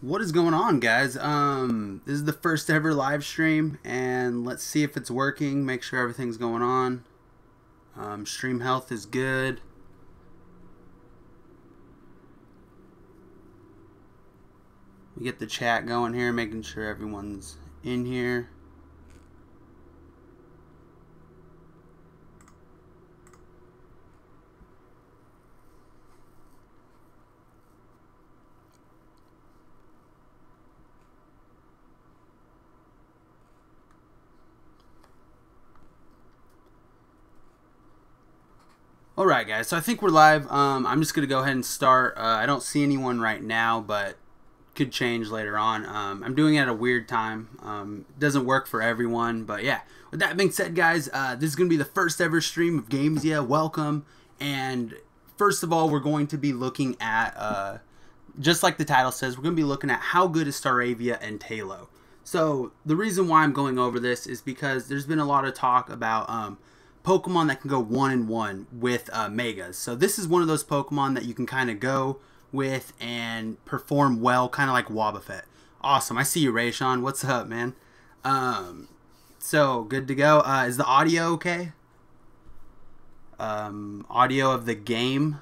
What is going on, guys? This is the first ever live stream, and let's see if it's working. Make sure everything's going on. Stream health is good. We get the chat going here, making sure everyone's in here. Alright guys, so I think we're live. I'm just going to go ahead and start. I don't see anyone right now, but could change later on. I'm doing it at a weird time. It doesn't work for everyone, but yeah. With that being said, guys, this is going to be the first ever stream of Games. Yeah, welcome. And first of all, we're going to be looking at, just like the title says, we're going to be looking at how good is Staravia and Tailow. So the reason why I'm going over this is because there's been a lot of talk about Pokemon that can go 1-in-1 with Megas. So this is one of those Pokemon that you can kind of go with and perform well, kind of like Wobbuffet. Awesome. I see you, Rayshawn. What's up, man? So good to go. Is the audio okay? Audio of the game.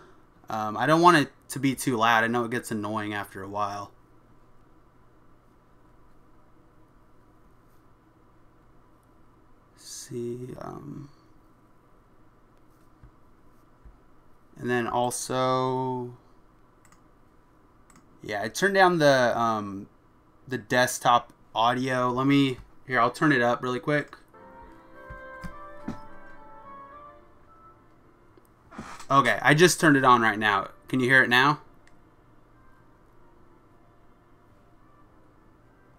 I don't want it to be too loud. I know it gets annoying after a while. See, and then also, yeah, I turned down the desktop audio. I'll turn it up really quick. Okay, I just turned it on right now. Can you hear it now?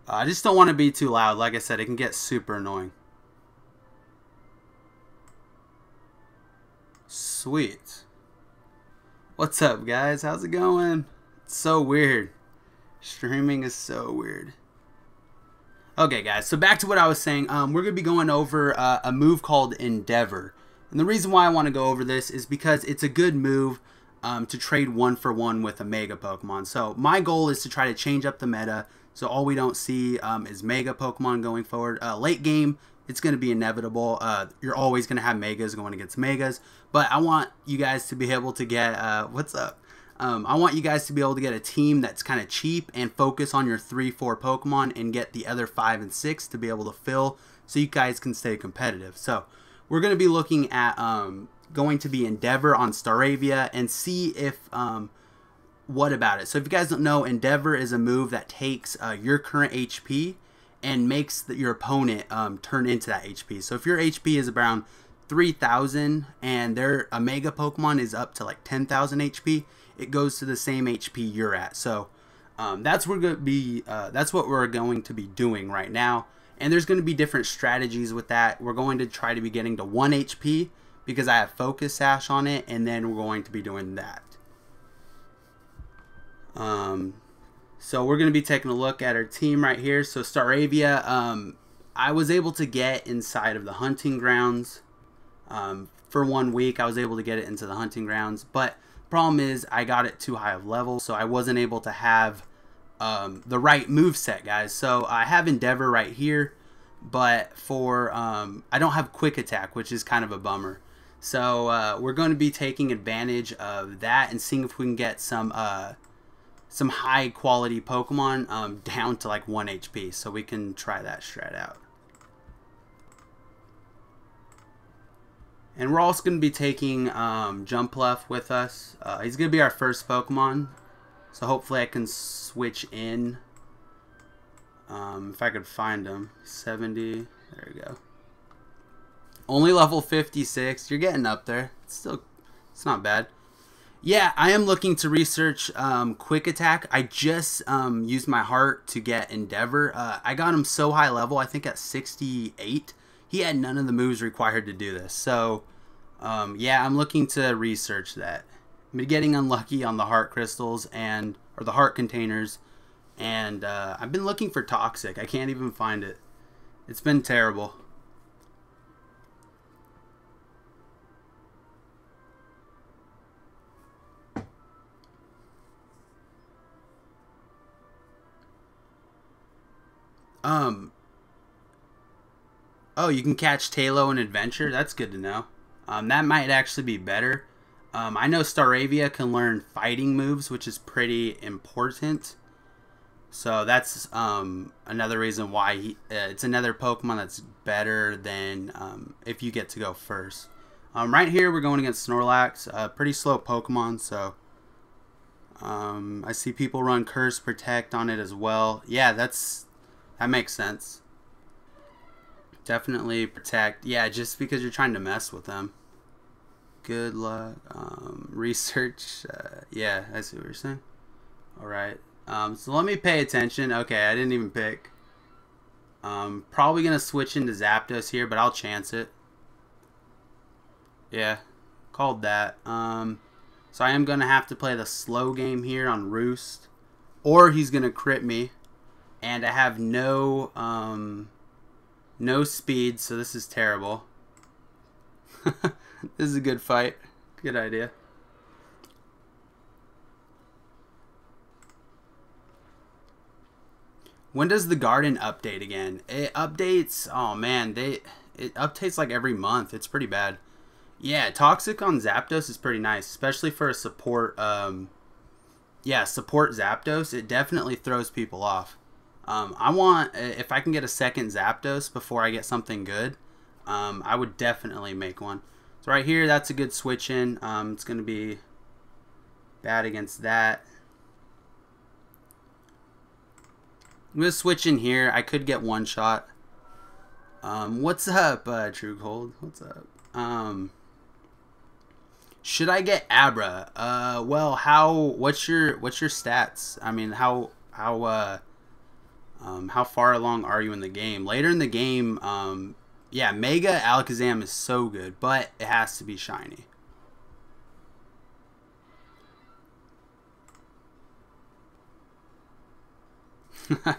I just don't want to be too loud. Like I said, it can get super annoying. Sweet. What's up, guys? How's it going? It's so weird. Streaming is so weird. Okay, guys, so back to what I was saying. We're going to be going over a move called Endeavor. And the reason why I want to go over this is because it's a good move to trade 1-for-1 with a Mega Pokemon. So my goal is to try to change up the meta so all we don't see is Mega Pokemon going forward. Late game, it's going to be inevitable. You're always going to have Megas going against Megas. But I want you guys to be able to get, what's up? I want you guys to be able to get a team that's kind of cheap and focus on your 3-4 Pokemon and get the other 5 and 6 to be able to fill so you guys can stay competitive. So we're going to be looking at going to be Endeavor on Staravia and see if, what about it? So if you guys don't know, Endeavor is a move that takes your current HP and makes your opponent turn into that HP. So if your HP is around 3,000 and a Mega Pokemon is up to like 10,000 HP, it goes to the same HP you're at. So that's what we're going to be doing right now. And there's going to be different strategies with that. We're going to try to be getting to 1 HP because I have Focus Sash on it, and then we're going to be doing that. So we're going to be taking a look at our team right here. So Staravia, I was able to get inside of the hunting grounds. For 1 week, I was able to get it into the hunting grounds. But the problem is I got it too high of level, so I wasn't able to have the right moveset, guys. So I have Endeavor right here, but for I don't have Quick Attack, which is kind of a bummer. So we're going to be taking advantage of that and seeing if we can get some high quality Pokemon down to like 1 HP, so we can try that strat out. And we're also going to be taking Jumpluff with us. He's going to be our first Pokemon, so hopefully I can switch in if I could find him. 70, there we go. Only level 56. You're getting up there. It's not bad. Yeah, I am looking to research Quick Attack. I just used my heart to get Endeavor. I got him so high level, I think at 68. He had none of the moves required to do this. So, yeah, I'm looking to research that. I've been getting unlucky on the heart crystals or the heart containers. And I've been looking for Toxic. I can't even find it. It's been terrible. Um. Oh, you can catch Tailow in Adventure. That's good to know. That might actually be better. I know Staravia can learn fighting moves, which is pretty important. So that's another reason why it's another Pokemon that's better than if you get to go first. Right here, we're going against Snorlax, a pretty slow Pokemon. So I see people run Curse Protect on it as well. Yeah, that makes sense. Definitely Protect. Yeah, just because you're trying to mess with them. Good luck. Research. Yeah, I see what you're saying. All right. So let me pay attention. Okay, I didn't even pick. Probably going to switch into Zapdos here, but I'll chance it. Yeah, called that. So I am going to have to play the slow game here on Roost. Or he's going to crit me. And I have no speed, so this is terrible. This is a good fight. Good idea. When does the garden update again? It updates, oh man, it updates like every month. It's pretty bad. Yeah, Toxic on Zapdos is pretty nice, especially for a support, yeah, support Zapdos. It definitely throws people off. I want, if I can get a second Zapdos before I get something good, I would definitely make one. So right here, that's a good switch in. It's going to be bad against that. I'm going to switch in here. I could get one shot. What's up, True Cold? What's up? Should I get Abra? Well, what's your stats? I mean, how far along are you in the game? Later in the game, yeah, Mega Alakazam is so good, but it has to be shiny.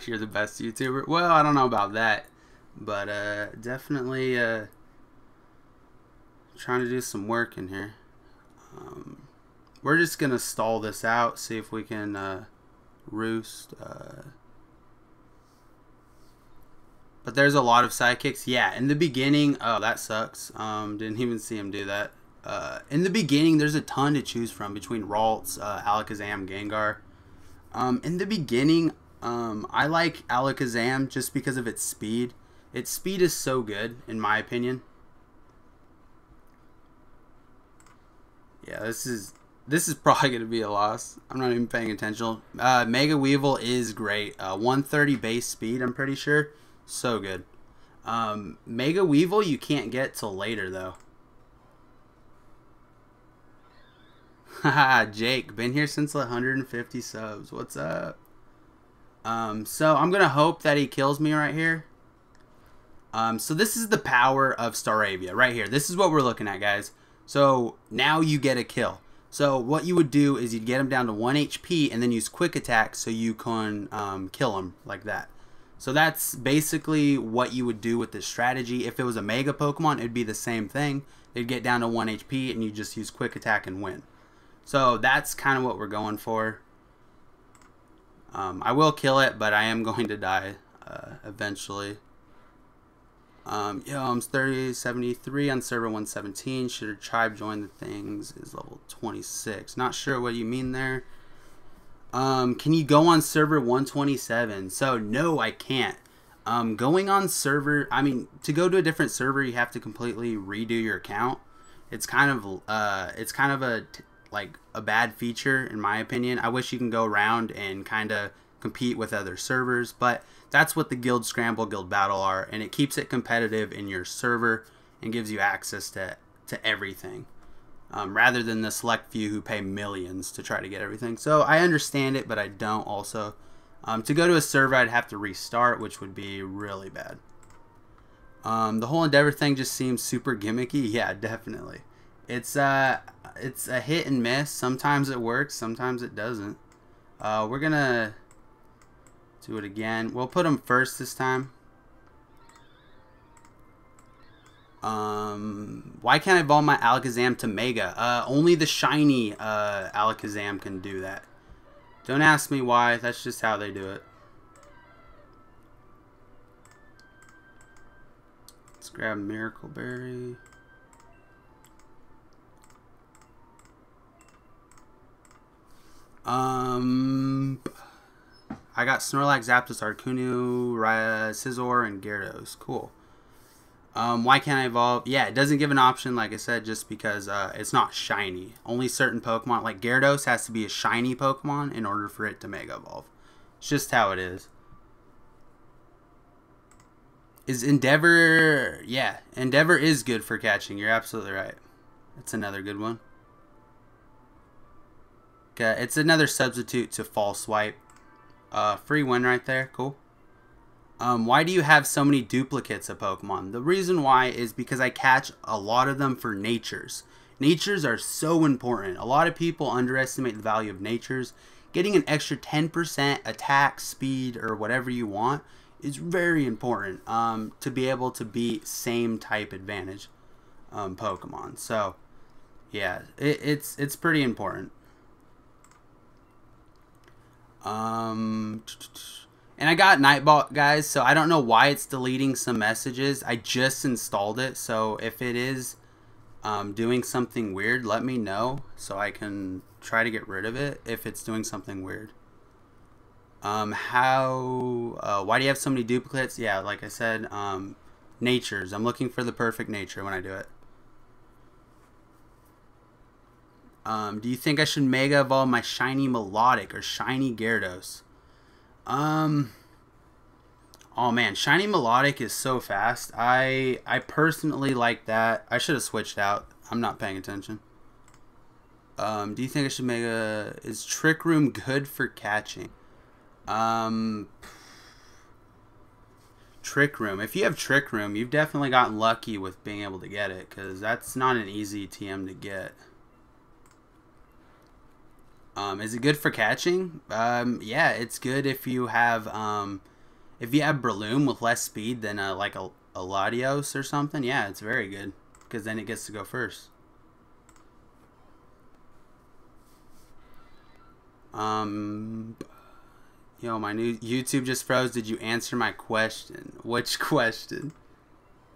You're the best YouTuber. Well, I don't know about that, but definitely trying to do some work in here. We're just gonna stall this out, see if we can Roost. But there's a lot of sidekicks. Yeah, in the beginning, oh, that sucks. Didn't even see him do that. In the beginning, there's a ton to choose from between Ralts, Alakazam, Gengar. In the beginning, I like Alakazam just because of its speed. Its speed is so good, in my opinion. Yeah, this is probably going to be a loss. I'm not even paying attention. Mega Weevil is great. 130 base speed, I'm pretty sure. So good. Mega Weevil you can't get till later, though. Haha, Jake, been here since 150 subs. What's up? So I'm going to hope that he kills me right here. So this is the power of Staravia right here. This is what we're looking at, guys. So now you get a kill. So what you would do is you'd get him down to 1 HP and then use quick attack so you can kill him like that. So that's basically what you would do with this strategy. If it was a Mega Pokemon, it'd be the same thing. They'd get down to 1 HP and you just use quick attack and win. So that's kind of what we're going for. I will kill it, but I am going to die eventually. Yo, I'm 73 on server 117. Should a tribe join the things? Is level 26. Not sure what you mean there. Can you go on server 127? So no, I can't. Going on server, I mean, to go to a different server, you have to completely redo your account. It's kind of like a bad feature in my opinion. I wish you can go around and kind of compete with other servers, but that's what the Guild Scramble, Guild Battle are, and it keeps it competitive in your server and gives you access to everything. Rather than the select few who pay millions to try to get everything. So I understand it, but I don't also. To go to a server, I'd have to restart, which would be really bad. The whole Endeavor thing just seems super gimmicky. Yeah, definitely. It's a hit and miss. Sometimes it works, sometimes it doesn't. We're going to do it again. We'll put him first this time. Why can't I evolve my Alakazam to Mega? Only the shiny Alakazam can do that. Don't ask me why. That's just how they do it. Let's grab Miracle Berry. I got Snorlax, Zapdos, Articuno, Scizor, and Gyarados. Cool. Why can't I evolve? Yeah, it doesn't give an option, like I said, just because it's not shiny. Only certain Pokemon, like Gyarados, has to be a shiny Pokemon in order for it to Mega Evolve. It's just how it is. Is Endeavor... Yeah, Endeavor is good for catching. You're absolutely right. That's another good one. Okay, it's another substitute to False Swipe. Free win right there. Cool. Why do you have so many duplicates of Pokemon? The reason why is because I catch a lot of them for natures. Natures are so important. A lot of people underestimate the value of natures. Getting an extra 10% attack, speed, or whatever you want is very important to be able to beat same type advantage Pokemon. So, yeah, it's pretty important. And I got Nightbot, guys, so I don't know why it's deleting some messages. I just installed it, so if it is doing something weird, let me know so I can try to get rid of it if it's doing something weird. Why do you have so many duplicates? Yeah, like I said, natures. I'm looking for the perfect nature when I do it. Do you think I should Mega Evolve my Shiny Melodic or Shiny Gyarados? Oh man, Shiny Melodic is so fast. I personally like that. I should have switched out. I'm not paying attention. Do you think I should Mega... Is Trick Room good for catching? Trick Room. If you have Trick Room, you've definitely gotten lucky with being able to get it, because that's not an easy TM to get. Is it good for catching? Yeah, it's good if you have Breloom with less speed than like a Latios or something. Yeah, it's very good because then it gets to go first. Yo, my new YouTube just froze. Did you answer my question? Which question?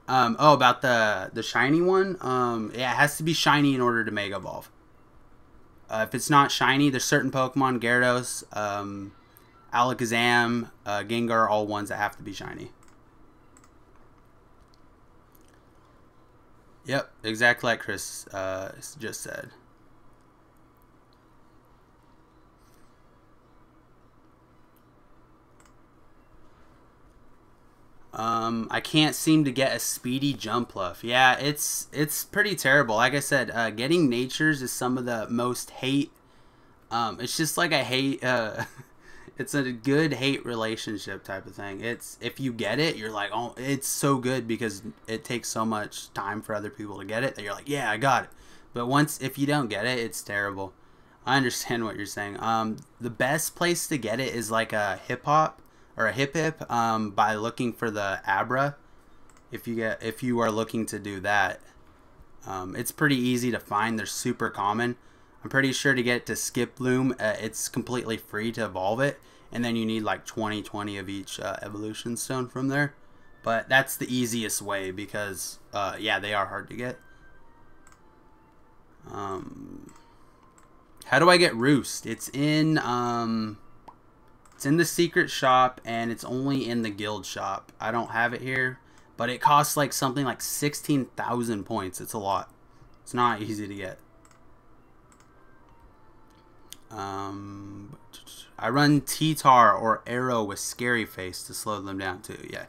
Oh, about the shiny one. Yeah, it has to be shiny in order to Mega Evolve. If it's not shiny, there's certain Pokemon, Gyarados, Alakazam, Gengar, all ones that have to be shiny. Yep, exactly like Chris just said. I can't seem to get a speedy Jumpluff. Yeah, it's pretty terrible. Like I said, getting natures is some of the most hate. It's just like I hate. It's a good hate relationship type of thing. It's if you get it, you're like, oh, it's so good because it takes so much time for other people to get it that you're like, yeah, I got it. But if you don't get it, it's terrible. I understand what you're saying. The best place to get it is like a Hip Hop. Or a Hip by looking for the Abra. If you are looking to do that, it's pretty easy to find. They're super common. I'm pretty sure to get to Skiploom, it's completely free to evolve it, and then you need like 20 of each evolution stone from there. But that's the easiest way because yeah, they are hard to get. How do I get Roost? It's in It's in the secret shop, and it's only in the guild shop. I don't have it here, but it costs like something like 16,000 points. It's a lot. It's not easy to get. I run T-Tar or Arrow with Scary Face to slow them down too. Yeah,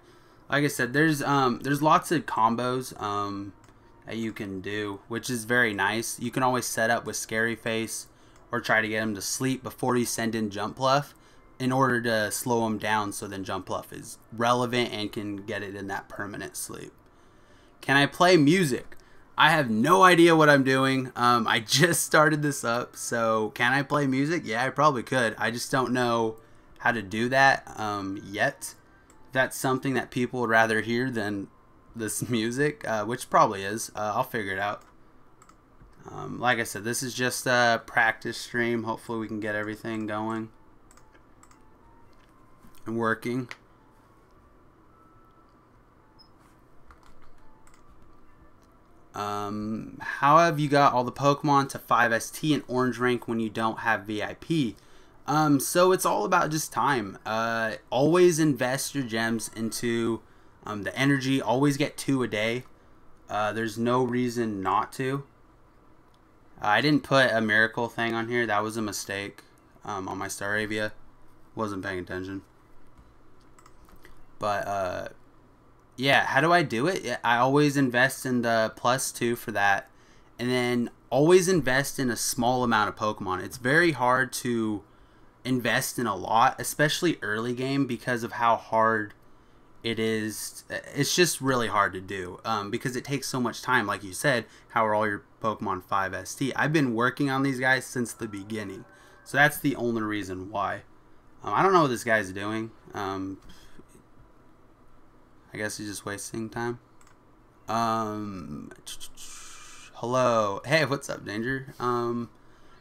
like I said, there's lots of combos that you can do, which is very nice. You can always set up with Scary Face or try to get him to sleep before you send in Jumpluff, in order to slow them down so then Jumpluff is relevant and can get it in that permanent sleep. Can I play music? I have no idea what I'm doing. I just started this up, so can I play music? Yeah, I probably could. I just don't know how to do that yet. That's something that people would rather hear than this music, which probably is. I'll figure it out. Like I said, this is just a practice stream. Hopefully we can get everything going and working. How have you got all the Pokemon to 5 ST and Orange rank when you don't have VIP? So it's all about just time. Always invest your gems into the energy. Always get 2 a day. There's no reason not to. I didn't put a miracle thing on here. That was a mistake on my Staravia. Wasn't paying attention. But yeah, how do I do it? I always invest in the +2 for that. And then always invest in a small amount of Pokemon. It's very hard to invest in a lot, especially early game, because of how hard it is. It's just really hard to do because it takes so much time. Like you said, how are all your Pokemon 5 ST? I've been working on these guys since the beginning. So that's the only reason why. I don't know what this guy's doing. I guess he's just wasting time. Hello. Hey, what's up, Danger?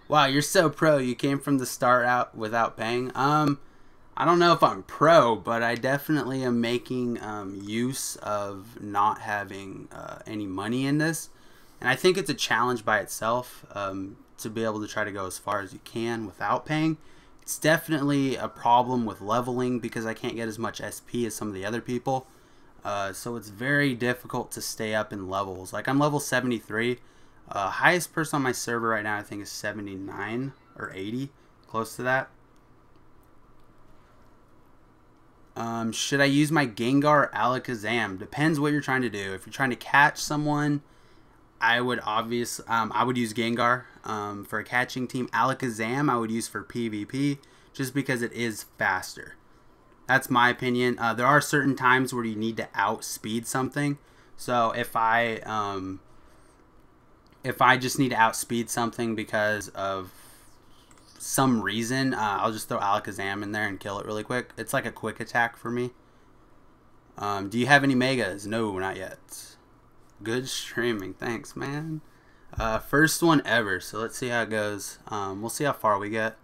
Wow, you're so pro. You came from the start out without paying. I don't know if I'm pro, but I definitely am making use of not having any money in this. And I think it's a challenge by itself to be able to try to go as far as you can without paying. It's definitely a problem with leveling because I can't get as much SP as some of the other people. So it's very difficult to stay up in levels. Like I'm level 73. Highest person on my server right now I think is 79 or 80. Close to that. Should I use my Gengar or Alakazam? Depends what you're trying to do. If you're trying to catch someone, I would use Gengar for a catching team. Alakazam I would use for PvP just because it is faster. That's my opinion. There are certain times where you need to outspeed something. So if I just need to outspeed something because of some reason, I'll just throw Alakazam in there and kill it really quick. It's like a quick attack for me. Do you have any Megas? No, not yet. Good streaming. Thanks, man. First one ever. So let's see how it goes. We'll see how far we get.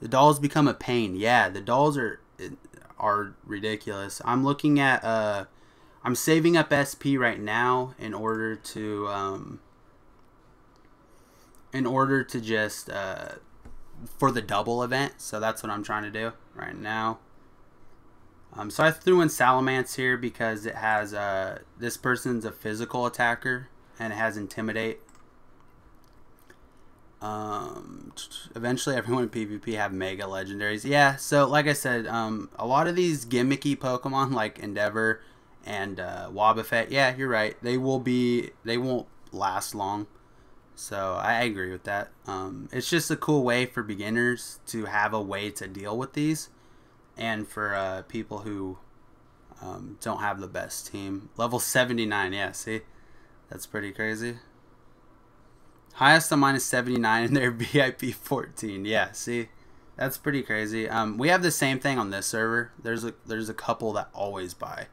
The dolls become a pain. Yeah, the dolls are ridiculous. I'm looking at I'm saving up SP right now in order to just for the double event. So that's what I'm trying to do right now. So I threw in Salamence here because it has this person's a physical attacker and it has Intimidate. Eventually everyone in PvP have Mega Legendaries. Yeah, so like I said, a lot of these gimmicky Pokemon like Endeavor and Wobbuffet, yeah, you're right. They won't last long. So I agree with that. It's just a cool way for beginners to have a way to deal with these. And for people who don't have the best team. Level 79, yeah, see? That's pretty crazy. Highest on mine is 79 and they're VIP 14. Yeah, see? That's pretty crazy. We have the same thing on this server. There's a couple that always buy.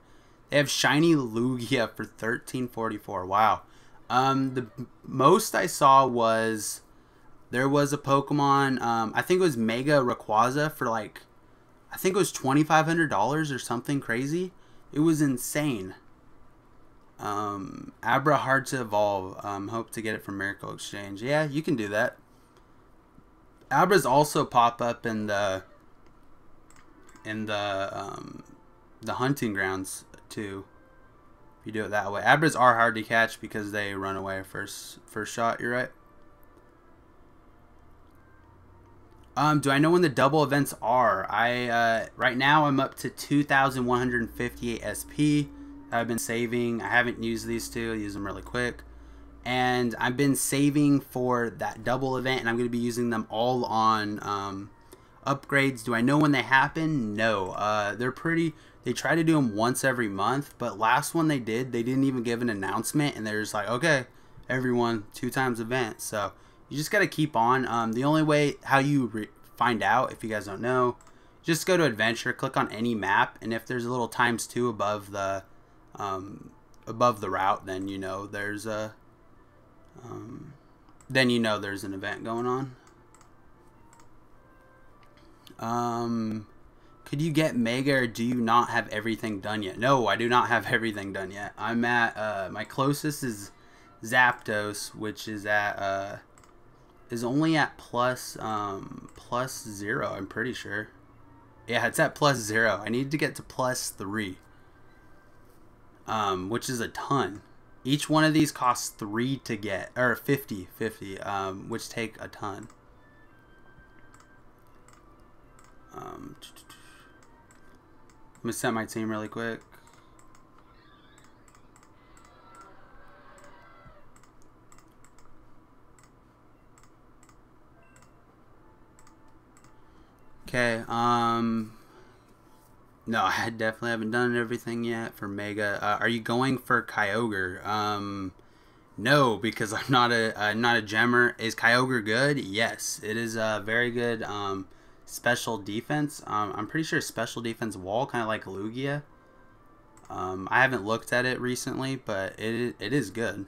They have Shiny Lugia for 1344. Wow. The most I saw was there was a Pokemon, I think it was Mega Rayquaza for like, I think it was $2,500 or something crazy. It was insane. Abra hard to evolve. Hope to get it from Miracle Exchange. Yeah, you can do that. Abras also pop up in the hunting grounds too. If you do it that way. Abras are hard to catch because they run away first shot. You're right. Do I know when the double events are? Right now I'm up to 2,158 SP. I've been saving. I haven't used these two. I use them really quick. And I've been saving for that double event, and I'm going to be using them all on upgrades. Do I know when they happen? No. They try to do them once every month, but last one they didn't even give an announcement, and they're just like, okay, everyone, 2 times event. So you just got to keep on. The only way how you find out, if you guys don't know, just go to adventure, click on any map, and if there's a little ×2 above the route, then you know there's a there's an event going on. Could you get Mega, or do you not have everything done yet? No, I do not have everything done yet. I'm at my closest is Zapdos, which is at is only at plus 0. I'm pretty sure. Yeah, it's at plus 0. I need to get to plus 3, which is a ton. Each one of these costs 3 to get, or 50, which take a ton. I'm gonna set my team really quick. Okay, no, I definitely haven't done everything yet for Mega. Are you going for Kyogre? No, because I'm not a gemmer. Is Kyogre good? Yes, it is a very good special defense. I'm pretty sure special defense wall, kind of like Lugia. I haven't looked at it recently, but it is good.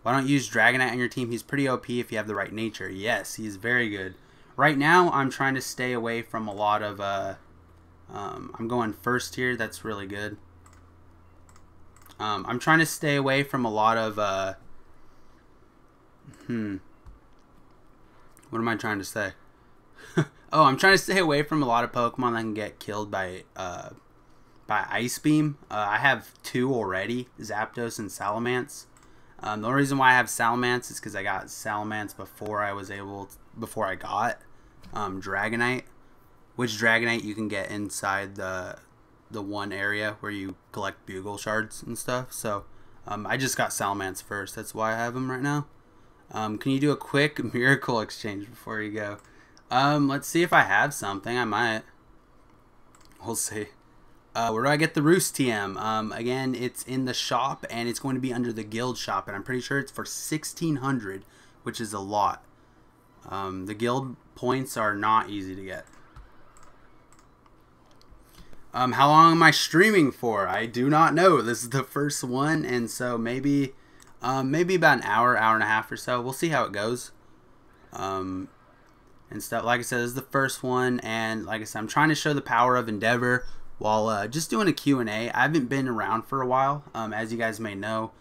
Why don't you use Dragonite on your team? He's pretty OP if you have the right nature. Yes, he's very good. Right now, I'm trying to stay away from a lot of... I'm going first here. That's really good. I'm trying to stay away from a lot of... What am I trying to say? Oh, I'm trying to stay away from a lot of Pokemon that can get killed by Ice Beam. I have 2 already, Zapdos and Salamence. The only reason why I have Salamence is because I got Salamence before I got Dragonite. Which Dragonite you can get inside the one area where you collect Bugle Shards and stuff. So I just got Salamence first. That's why I have him right now. Can you do a quick Miracle Exchange before you go? Let's see if I have something. I might. We'll see. Where do I get the Roost TM? Again, it's in the shop, and it's going to be under the guild shop, and I'm pretty sure it's for 1,600, which is a lot. The guild points are not easy to get. How long am I streaming for? I do not know. This is the first one, and so maybe about an hour and a half or so. We'll see how it goes. And stuff. Like I said, this is the first one, and like I said, I'm trying to show the power of Endeavor while just doing a Q&A. I haven't been around for a while, as you guys may know.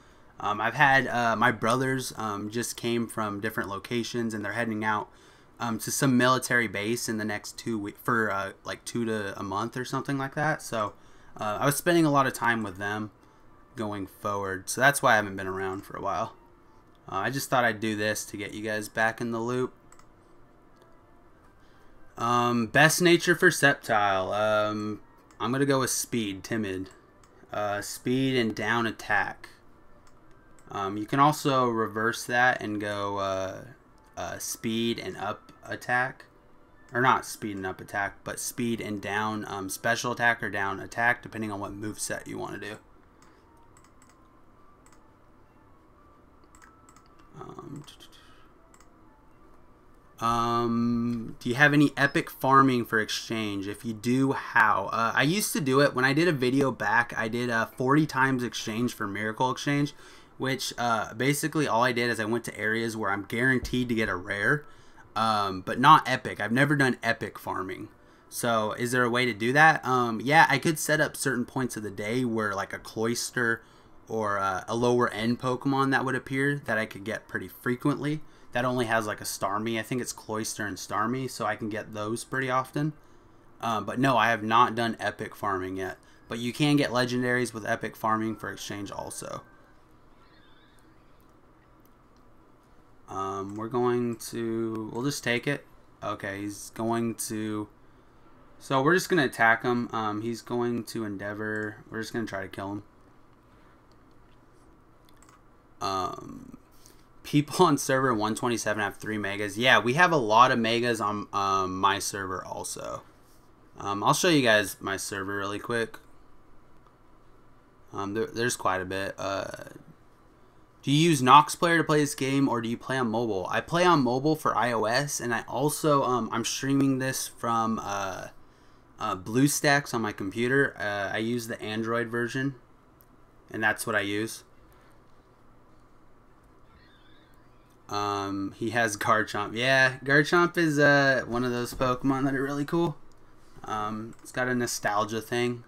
I've had my brothers just came from different locations, and they're heading out to some military base in the next 2 weeks for like 2 to a month or something like that. So I was spending a lot of time with them going forward, so that's why I haven't been around for a while. I just thought I'd do this to get you guys back in the loop. Best nature for Sceptile. I'm gonna go with speed, timid. Speed and down attack. You can also reverse that and go speed and up attack. Or not speed and up attack, but speed and down special attack or down attack, depending on what moveset you want to do. Do you have any epic farming for exchange? If you do, how? I used to do it when I did a video back. I did 40 times exchange for Miracle Exchange, which basically all I did is I went to areas where I'm guaranteed to get a rare, but not epic. I've never done epic farming. So is there a way to do that? Yeah, I could set up certain points of the day where like a Cloyster or a lower end Pokemon that would appear that I could get pretty frequently. That only has like a Starmie. I think it's Cloyster and Starmie, so I can get those pretty often. But no, I have not done epic farming yet. But you can get legendaries with epic farming for exchange also. We'll just take it. Okay, he's going to... So we're just going to attack him. He's going to Endeavor. We're just going to try to kill him. People on server 127 have 3 megas. Yeah, we have a lot of megas on my server also. I'll show you guys my server really quick. There's quite a bit. Do you use Nox Player to play this game, or do you play on mobile? I play on mobile for iOS, and I also I'm streaming this from BlueStacks on my computer. I use the Android version, and that's what I use. He has Garchomp. Yeah, Garchomp is one of those Pokemon that are really cool. It's got a nostalgia thing.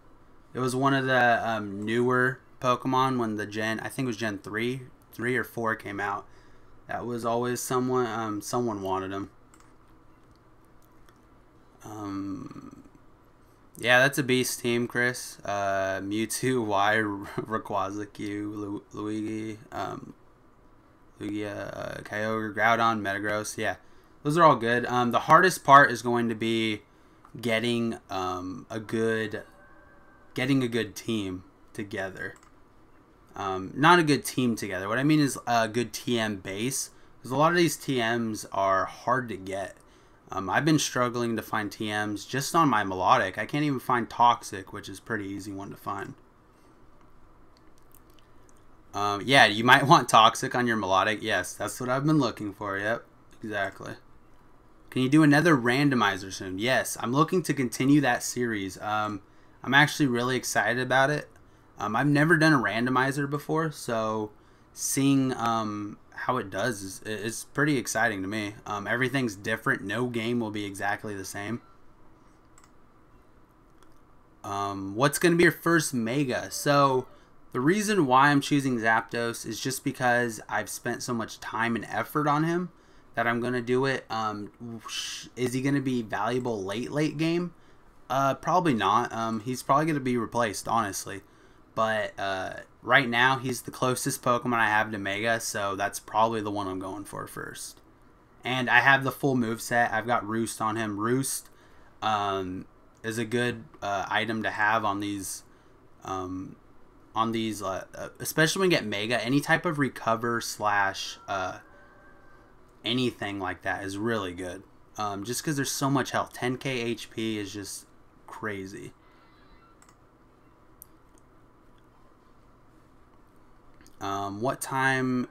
It was one of the newer Pokemon when the I think it was Gen 3 3 or 4 came out. That was always someone wanted him. Yeah, that's a beast team, Chris. Mewtwo, Y, Rayquaza, Q, Luigi, Lugia, Kyogre, Groudon, Metagross. Yeah, those are all good. The hardest part is going to be getting a good team together. Not a good team together. What I mean is a good TM base, because a lot of these TMs are hard to get. I've been struggling to find TMs just on my melodic. I can't even find Toxic, which is a pretty easy one to find. Yeah, you might want Toxic on your melodic. Yes, that's what I've been looking for. Yep, exactly. Can you do another randomizer soon? Yes, I'm looking to continue that series. I'm actually really excited about it. I've never done a randomizer before, so seeing how it does is pretty exciting to me. Everything's different. No game will be exactly the same. What's going to be your first Mega? So the reason why I'm choosing Zapdos is just because I've spent so much time and effort on him that I'm going to do it. Is he going to be valuable late game? Probably not. He's probably going to be replaced, honestly. But right now, he's the closest Pokemon I have to Mega, so that's probably the one I'm going for first. And I have the full moveset. I've got Roost on him. Roost is a good item to have on these, especially when you get Mega. Any type of recover slash anything like that is really good. Just because there's so much health. 10k HP is just crazy. What time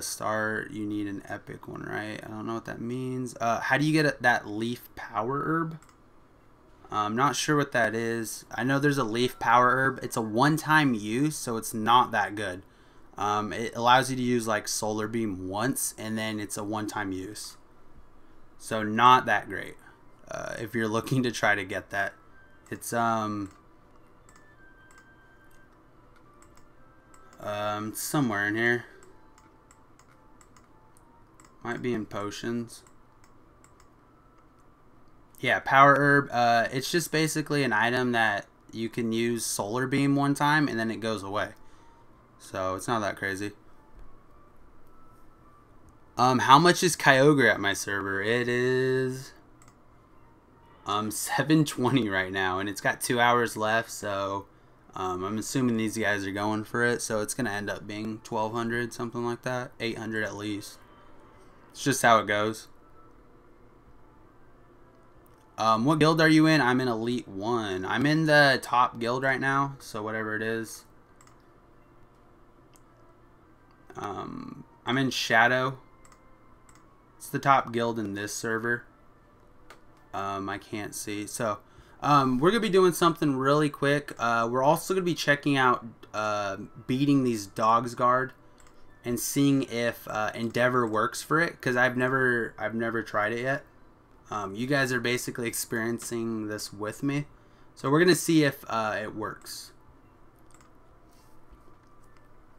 start? You need an epic one, right? I don't know what that means. How do you get that leaf power herb? I'm not sure what that is. I know there's a leaf power herb. It's a one-time use, so it's not that good. It allows you to use like solar beam once, and then it's a one-time use. So not that great. If you're looking to try to get that, it's somewhere in here. Might be in potions. Yeah, power herb. It's just basically an item that you can use solar beam one time and then it goes away. So it's not that crazy. How much is Kyogre at my server? It is 720 right now, and it's got 2 hours left, so I'm assuming these guys are going for it, so it's gonna end up being 1200, something like that, 800 at least. It's just how it goes. What guild are you in? I'm in Elite 1. I'm in the top guild right now, so whatever it is. I'm in Shadow. It's the top guild in this server. I can't see. So, we're going to be doing something really quick. We're also going to be checking out beating these Dogs Guard and seeing if Endeavor works for it, because I've never tried it yet. You guys are basically experiencing this with me, so we're gonna see if it works,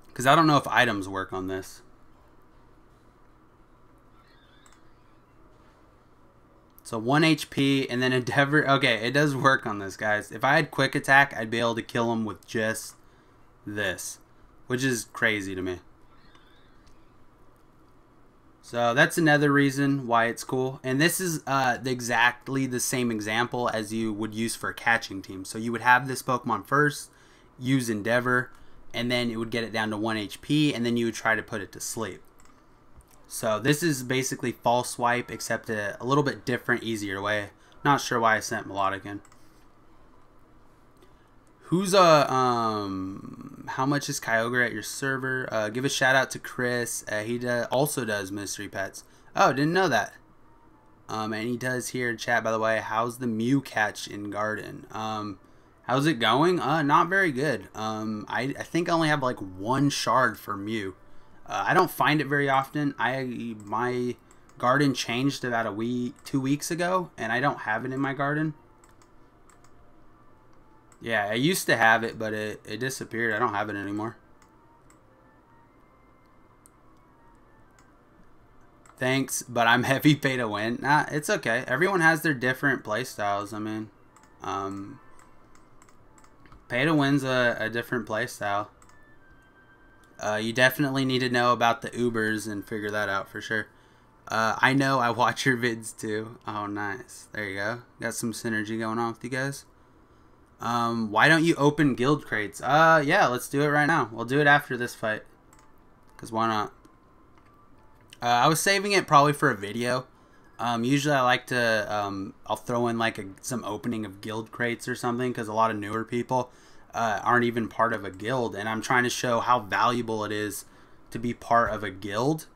because I don't know if items work on this. So 1 HP and then Endeavor. Okay, it does work on this, guys. If I had quick attack, I'd be able to kill him with just this, which is crazy to me. So that's another reason why it's cool. And this is exactly the same example as you would use for a catching team. So you would have this Pokemon first, use Endeavor, and then it would get it down to 1 HP, and then you would try to put it to sleep. So this is basically False Swipe, except a little bit different, easier way. Not sure why I sent Melodic in. Who's how much is Kyogre at your server? Give a shout out to Chris. He also does mystery pets. Oh, didn't know that. And he does here in chat, by the way. How's the Mew catch in Garden? How's it going? Not very good. I think I only have like 1 shard for Mew. I don't find it very often. My garden changed about 2 weeks ago, and I don't have it in my garden. Yeah, I used to have it, but it disappeared. I don't have it anymore. Thanks, but I'm heavy pay to win. Nah, it's okay. Everyone has their different play styles. I mean, pay to win's a different play style. You definitely need to know about the Ebers and figure that out for sure. I know, I watch your vids too. Oh, nice. There you go. Got some synergy going on with you guys. Why don't you open guild crates? Yeah, let's do it right now. We'll do it after this fight. Because why not? I was saving it probably for a video. Usually I like to, I'll throw in like some opening of guild crates or something. Because a lot of newer people aren't even part of a guild. And I'm trying to show how valuable it is to be part of a guild.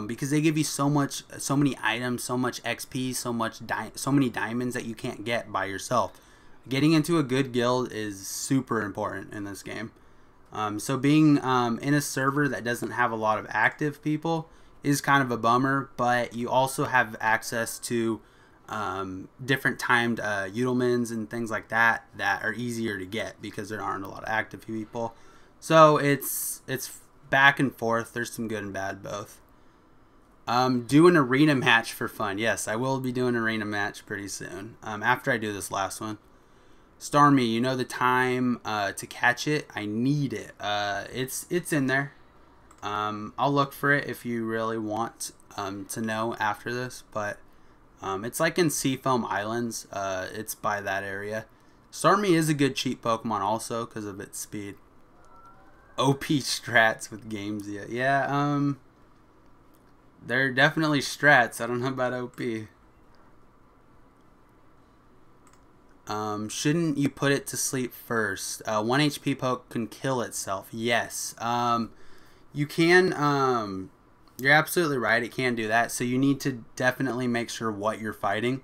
Because they give you so many items, so much XP, so many diamonds that you can't get by yourself. Getting into a good guild is super important in this game. So being in a server that doesn't have a lot of active people is kind of a bummer, but you also have access to different timed Udelmans and things like that that are easier to get because there aren't a lot of active people. So it's back and forth. There's some good and bad both. Do an arena match for fun. Yes, I will be doing an arena match pretty soon. After I do this last one. Starmie, you know the time to catch it? I need it. It's in there. I'll look for it if you really want to know after this. But it's like in Seafoam Islands. It's by that area. Starmie is a good cheap Pokemon also because of its speed. OP strats with games yet. Yeah, they're definitely strats. I don't know about OP. Shouldn't you put it to sleep first? 1 HP poke can kill itself. Yes. You can, you're absolutely right. It can do that. So you need to definitely make sure what you're fighting.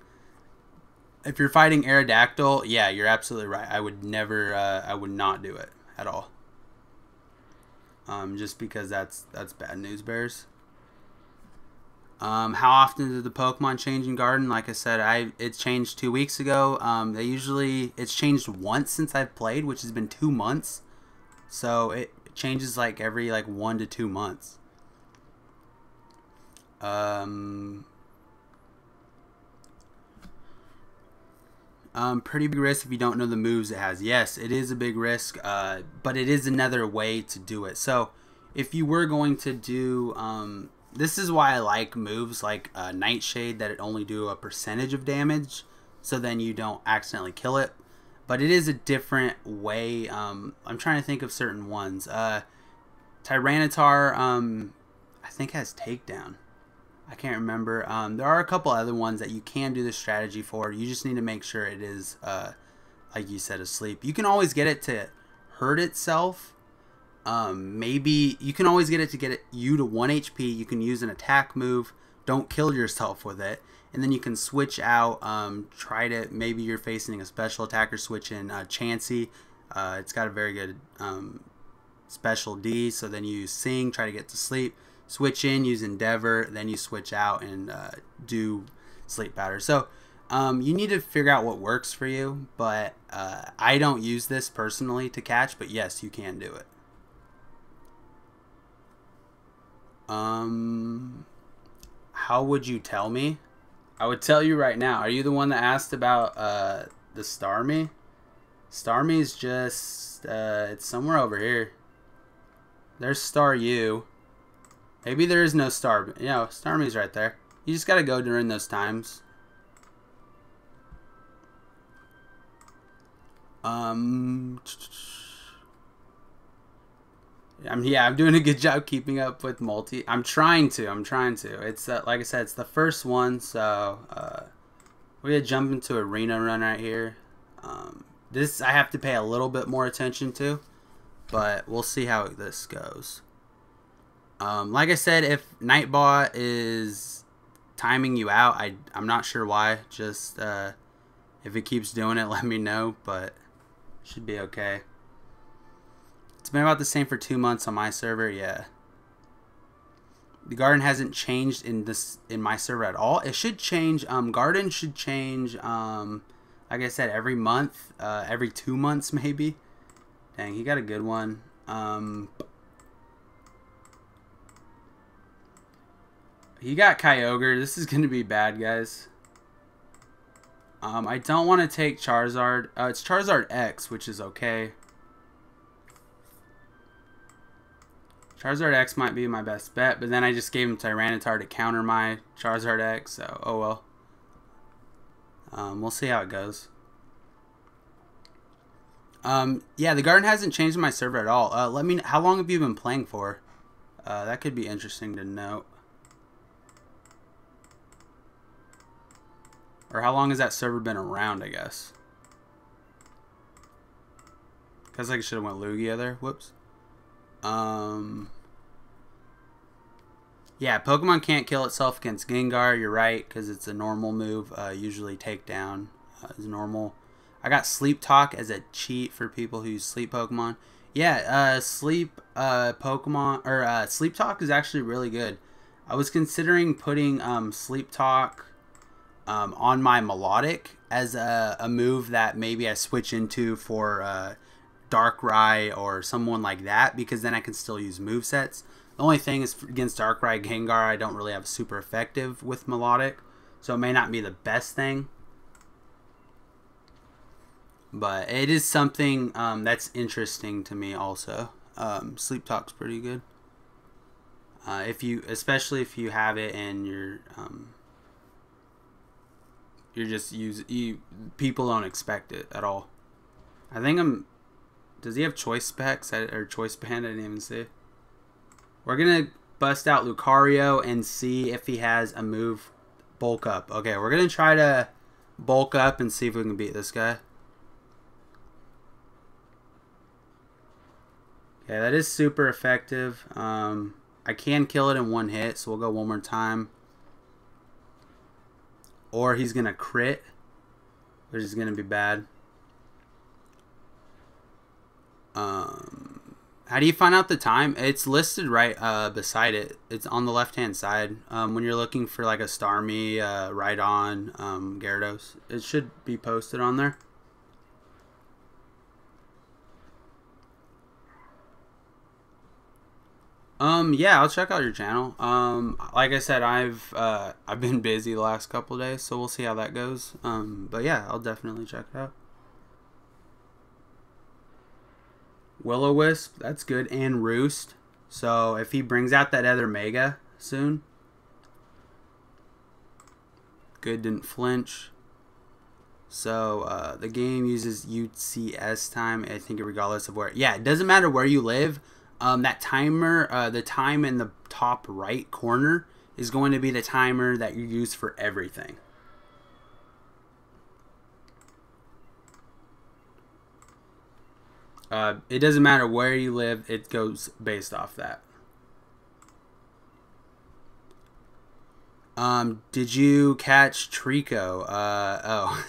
If you're fighting Aerodactyl, yeah, you're absolutely right. I would never, I would not do it at all. Just because that's bad news bears. How often did the Pokemon change in Garden? Like I said, it changed 2 weeks ago. It's changed once since I've played, which has been 2 months. So it changes like every 1 to 2 months. Pretty big risk if you don't know the moves it has. Yes, it is a big risk, but it is another way to do it. So if you were going to do this is why I like moves like Nightshade, that it only do a percentage of damage, so then you don't accidentally kill it. But it is a different way. I'm trying to think of certain ones. Tyranitar, I think has takedown. I can't remember. There are a couple other ones that you can do the strategy for. You just need to make sure it is, like you said, asleep. You can always get it to hurt itself. Maybe you can always get it to you to 1 HP. You can use an attack move. Don't kill yourself with it. And then you can switch out, maybe you're facing a special attacker, switch in Chansey. It's got a very good special D. So then you sing, try to get to sleep. Switch in, use Endeavor. Then you switch out and do Sleep Powder. So you need to figure out what works for you. But I don't use this personally to catch. But yes, you can do it. How would you tell me? I would tell you right now. Are you the one that asked about the Starmie? Starmie's just it's somewhere over here. There's Staryu. Maybe there is no Star. You know, Starmie's right there. You just gotta go during those times. I'm doing a good job keeping up with multi. I'm trying to. It's like I said, it's the first one, so we're gonna jump into arena run right here. This I have to pay a little bit more attention to, but we'll see how this goes. Like I said, if Nightbot is timing you out, I'm not sure why. Just if it keeps doing it, let me know, but should be okay. It's been about the same for 2 months on my server. Yeah, the garden hasn't changed in my server at all. It should change. Garden should change. Like I said, every month, every 2 months maybe. Dang, he got a good one. He got Kyogre. This is going to be bad, guys. I don't want to take Charizard. It's Charizard X, which is okay. Charizard X might be my best bet, but then I just gave him Tyranitar to counter my Charizard X, so oh well. We'll see how it goes. Yeah, the garden hasn't changed in my server at all. How long have you been playing for? That could be interesting to note. Or how long has that server been around, I guess. Because I should have went Lugia there. Whoops. Yeah, Pokemon can't kill itself against Gengar. You're right, because it's a normal move. Usually takedown is normal. I got Sleep Talk as a cheat for people who use Sleep Pokemon. Yeah, Sleep Pokemon or Sleep Talk is actually really good. I was considering putting Sleep Talk on my Melodic as a move that maybe I switch into for Darkrai or someone like that, because then I can still use movesets. The only thing is against Darkrai, Gengar, I don't really have super effective with Melodic, so it may not be the best thing. But it is something that's interesting to me also. Sleep Talk's pretty good. Especially if you have it and you're just people don't expect it at all. I think does he have choice specs or choice band? I didn't even see. We're gonna bust out Lucario and see if he has a move bulk up. Okay, we're gonna try to bulk up and see if we can beat this guy. Okay, that is super effective. I can kill it in one hit, so we'll go one more time. Or he's going to crit, which is going to be bad. How do you find out the time? It's listed right beside it. It's on the left-hand side. When you're looking for like a Starmie, Rhydon, Gyarados, it should be posted on there. Yeah, I'll check out your channel. Like I said, I've been busy the last couple of days, so we'll see how that goes. But yeah, I'll definitely check it out. Will-O-Wisp, that's good, and Roost. So if he brings out that other Mega soon, good, didn't flinch. So the game uses UCS time, I think, regardless of where. Yeah, it doesn't matter where you live. That timer, the time in the top right corner is going to be the timer that you use for everything. It doesn't matter where you live, it goes based off that. Did you catch Trico? Oh.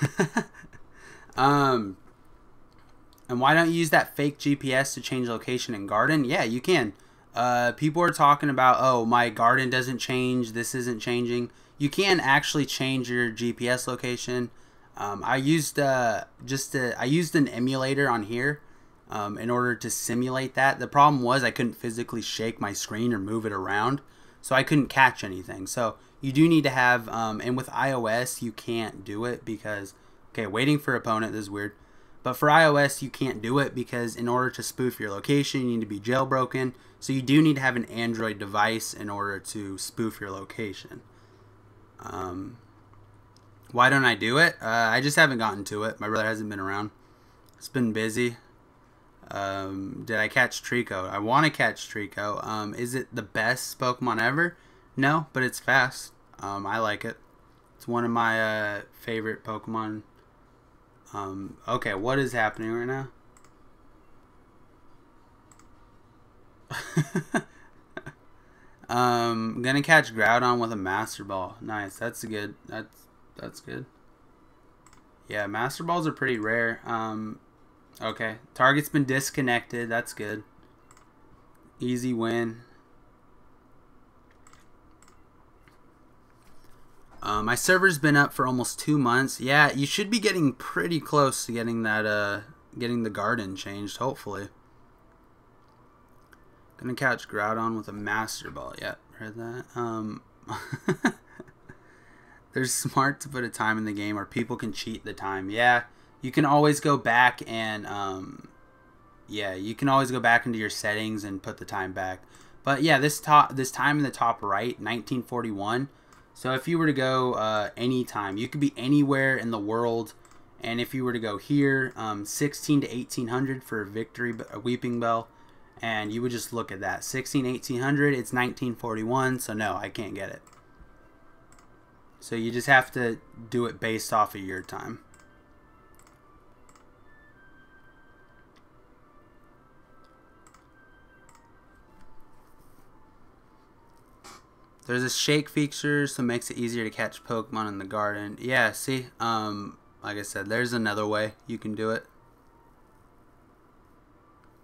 And why don't you use that fake GPS to change location in Garden? Yeah, you can. People are talking about, oh, my Garden doesn't change, this isn't changing. You can actually change your GPS location. I used an emulator on here in order to simulate that. The problem was I couldn't physically shake my screen or move it around, so I couldn't catch anything. So you do need to have, and with iOS you can't do it because, okay, waiting for opponent, this is weird. But for iOS, you can't do it because in order to spoof your location, you need to be jailbroken. So you do need to have an Android device in order to spoof your location. Why don't I do it? I just haven't gotten to it. My brother hasn't been around. It's been busy. Did I catch Trico? I want to catch Trico. Is it the best Pokemon ever? No, but it's fast. I like it. It's one of my favorite Pokemon. Okay, what is happening right now? I'm gonna catch Groudon with a Master Ball. Nice, that's good. That's good. Yeah, Master Balls are pretty rare. Okay, target's been disconnected. That's good. Easy win. My server's been up for almost 2 months. Yeah, you should be getting pretty close to getting that, getting the garden changed, hopefully. Gonna catch Groudon with a Master Ball. Yeah, heard that. They're smart to put a time in the game, or people can cheat the time. Yeah, you can always go back and yeah, you can always go back into your settings and put the time back. But yeah, this time in the top right, 1941. So if you were to go any time, you could be anywhere in the world. And if you were to go here, 16 to 1800 for a Weeping Bell, and you would just look at that 16, 1800. It's 1941. So no, I can't get it. So you just have to do it based off of your time. There's a shake feature, so it makes it easier to catch Pokemon in the garden. Yeah, see, like I said, there's another way you can do it.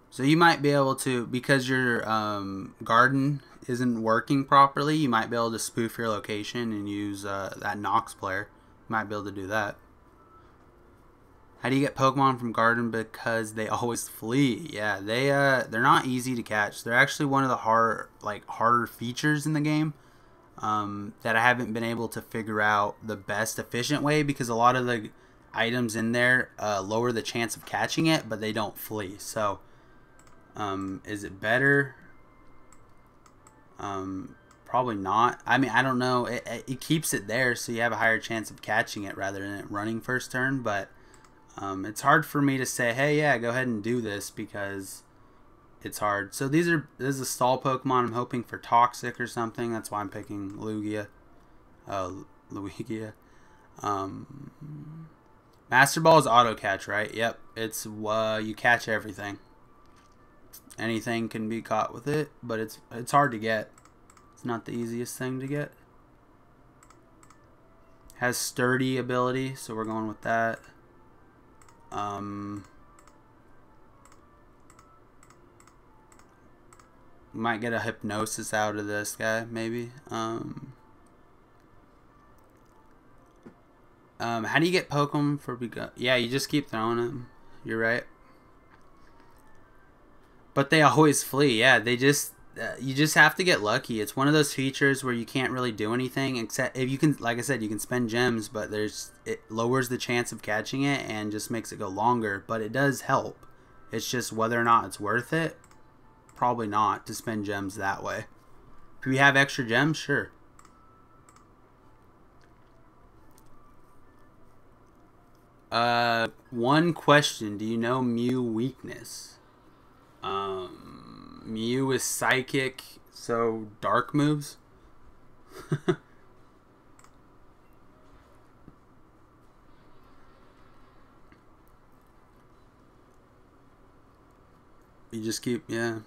So you might be able to, because your garden isn't working properly, you might be able to spoof your location and use that Nox player. You might be able to do that. How do you get Pokemon from garden? Because they always flee. Yeah, they're not easy to catch. They're actually one of the harder features in the game that I haven't been able to figure out the best efficient way, because a lot of the items in there lower the chance of catching it, but they don't flee. So is it better? Probably not. I mean, I don't know. It keeps it there, so you have a higher chance of catching it rather than it running first turn. But it's hard for me to say, hey, yeah, go ahead and do this, because it's hard. So this is a stall Pokemon. I'm hoping for Toxic or something. That's why I'm picking Lugia. Lugia. Master Ball is auto catch, right? Yep. It's you catch everything. Anything can be caught with it, but it's hard to get. It's not the easiest thing to get. Has sturdy ability, so we're going with that. Might get a hypnosis out of this guy, maybe. How do you get Pokemon for yeah, you just keep throwing them. You're right. But they always flee. Yeah, they just you just have to get lucky. It's one of those features where you can't really do anything except if you can, like I said, you can spend gems, but it lowers the chance of catching it and just makes it go longer, but it does help. It's just whether or not it's worth it. Probably not to spend gems that way. If we have extra gems, sure. One question. Do you know Mew weakness? Mew is psychic, so dark moves. You just keep, yeah.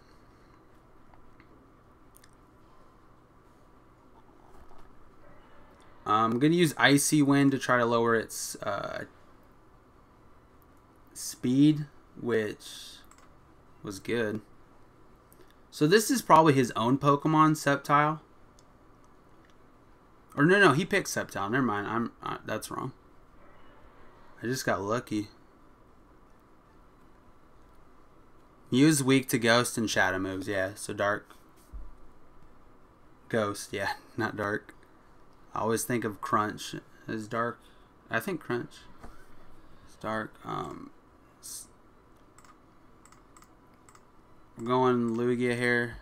I'm going to use Icy Wind to try to lower its speed, which was good. So this is probably his own Pokemon, Sceptile. Or no, he picked Sceptile. Never mind. That's wrong. I just got lucky. Mew's weak to Ghost and Shadow moves, yeah. So Dark. Ghost, yeah, not Dark. I always think of Crunch as Dark. I think Crunch is Dark. We're going Lugia here.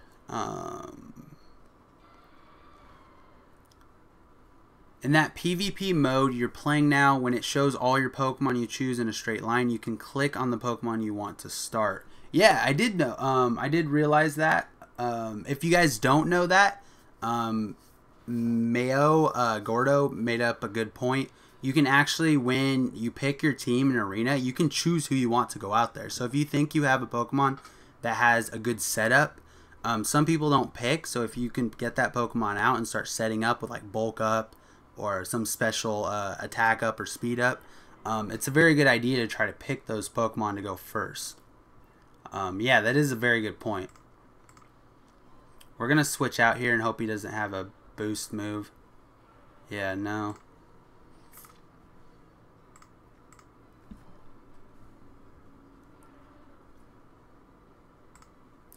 In that PvP mode you're playing now, when it shows all your Pokemon you choose in a straight line, you can click on the Pokemon you want to start. Yeah, I did know. I did realize that. If you guys don't know that, Gordo made up a good point. You can actually, when you pick your team in Arena, you can choose who you want to go out there. So if you think you have a Pokemon that has a good setup, some people don't pick. So if you can get that Pokemon out and start setting up with like Bulk Up or some special attack up or speed up, it's a very good idea to try to pick those Pokemon to go first. Yeah, that is a very good point. We're going to switch out here and hope he doesn't have a boost move. Yeah, no.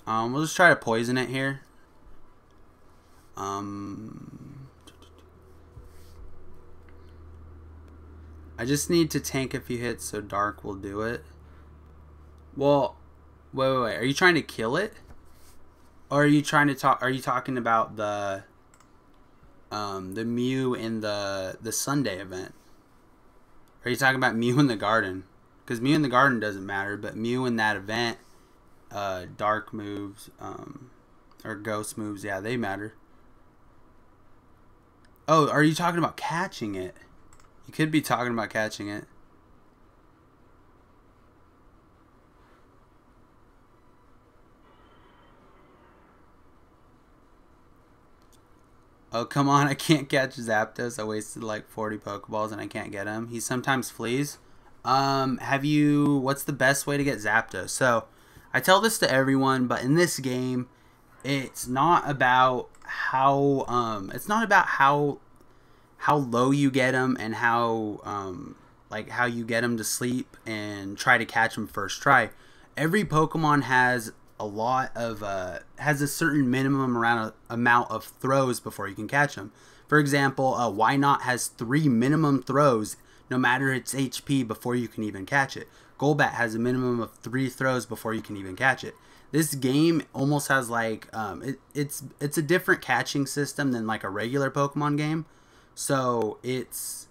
We'll just try to poison it here. I just need to tank a few hits so Dark will do it. Well, wait. Are you trying to kill it? Or are you trying to talk? Are you talking about the Mew in the Sunday event? Are you talking about Mew in the garden? Because Mew in the garden doesn't matter, but Mew in that event, Dark moves, or Ghost moves, yeah, they matter. Oh, are you talking about catching it? You could be talking about catching it. Oh, come on. I can't catch Zapdos. I wasted like 40 Pokeballs and I can't get him. He sometimes flees. What's the best way to get Zapdos? So, I tell this to everyone, but in this game, it's not about how low you get them and how you get them to sleep and try to catch them first try. Every Pokemon has a certain minimum amount of throws before you can catch them. For example, Wynot has 3 minimum throws no matter its HP before you can even catch it. Golbat has a minimum of 3 throws before you can even catch it. This game almost has like it's a different catching system than like a regular Pokemon game. So it's